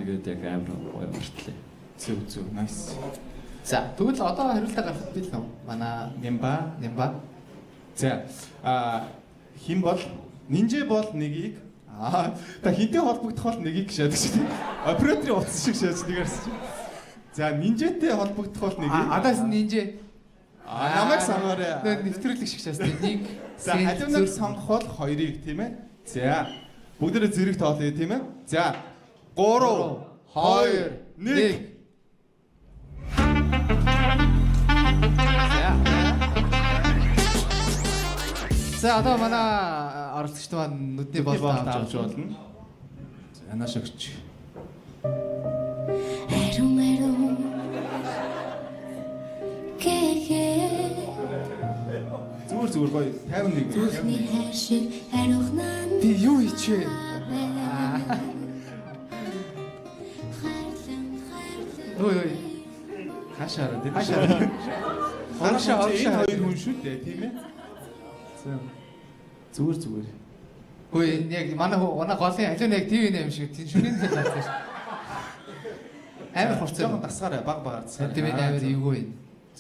Тэгээд яг амар гоё мөртлээ. Зүг nice. За тэгвэл одоо хариултаа гаргах бил нөө. Манай Нямба. За хин бол нинжэ бол нэгийг та хинтэй холбогдох бол нэгийг шаадаг шүү дээ. Операторын утас шиг шааж нэгэрс чи. За нинжэтэй холбогдох бол нэгийг. Адаас нинжэ. Намайг сонгоорой. Нэвтрүүлэг шиг шаастай. Нэг. За халуунаар сонгох бол хоёрыг тийм ээ. За бүгдээрээ зэрэг тоолъё тийм ээ. За 3 2 1 За одоо манай оролцогчд маань нүдний болоо авч болно. За нааш өгч. Зүгээр гоё 51. Би юу хийчихвэ? Ой. Хашаараа тийм. Оршоо. Энэ хоёр хүн шүү дээ, тийм ээ. Зүгээр. Ой, яг манай голын аливаа яг ТV нэм шиг шүнийн тэл авсан ш. Амар хурцсан. Жохон дасгаараа баг дасгаараа. Тийм амар эвгүй юм.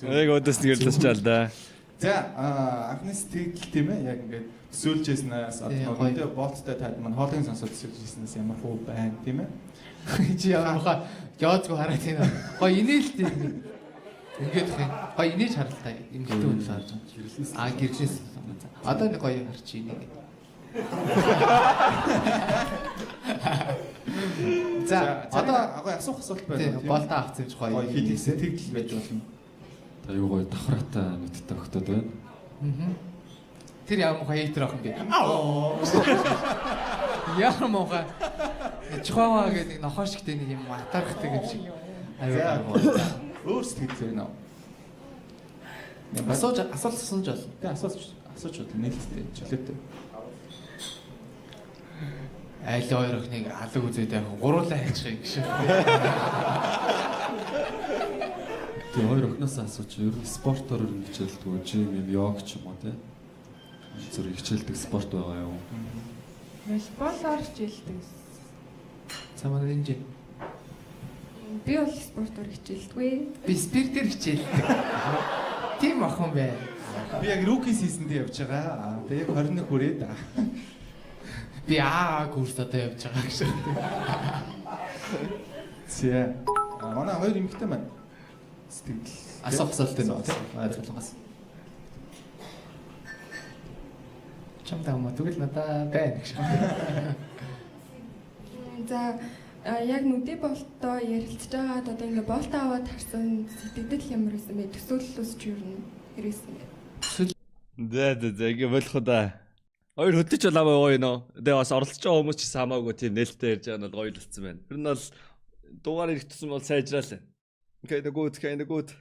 Яг өдөөс нь гэрлэж чаал да. За анхны сэтгэл тийм ээ яг ингээд төсөөлжсэнээс одоо өдөө болттой таад маань хоолын сонсоод төсөөлжсэнээс ямар хөө байна тийм ээ. Чи яамаа яадгүй хараад байна. Гой инээлт юм. Ингээд хэ. Гой инээж харалтаа юм гэдэг үн харж байгаа. Гэрлээс. Одоо нэг гоё харч ийн ингээд. За одоо агай асуух асуулт байна. Болтоо авах зэмж гоё хэл сэтгэл байж болно. Та юу гоё давхраатай нүдтэй өгтөд байна. Тэр ямар муухай хейтер ах юм бэ? Ямар муухай. Чухаа гэдэг нэг нохоо шигтэй нэг юм атархдаг юм шиг. Өөр сэтгэл байна. Асууж болно. Тэ асууж бодлоо нээлттэй чөлөөтэй. Айл хоёр охиныг алаг үзээд яг гуруулаа хайчих юм гэж. Тэг хоёр охноос асууж ер нь спортоор хичээлдэг үү? Жим юм, йог ч юм уу те. Зүрх хичээлдэг спорт байгаа юу? Волейболоор хичээлдэг. Цамаа энэ. Би бол спортоор хичээлдэггүй. Би спиртээр хичээлдэг. Тийм охин бай. Би яг рүүки сизэнд явж байгаа. Тэгээ яг 21 хүрээд. Би курс одоо явж байгаа гэж. Зэ. Манай хоёр эмэгтэй маань сэтгэл асуулттай нөө. Ойлгосон. Чамдаа мө тэгвэл надаа байна гэж. За яг нүдэ болтоо ярилцж байгаа одоо ингээ болт аваад харсан сэтгэл ямар байсан бэ? Төсөөллөөс ч юу юм хэрэгсэн бэ? За ингээ болох удаа. Хоёр хөдөж болоо гоё нөө. Тэгээ бас оролцож байгаа хүмүүс ч хамаагүй тийм нээлттэй ярьж байгаа нь гоё л болсон байна. Тэр нь бол дугаар ирэхтсэн бол сайжраалаа. Okay, the good.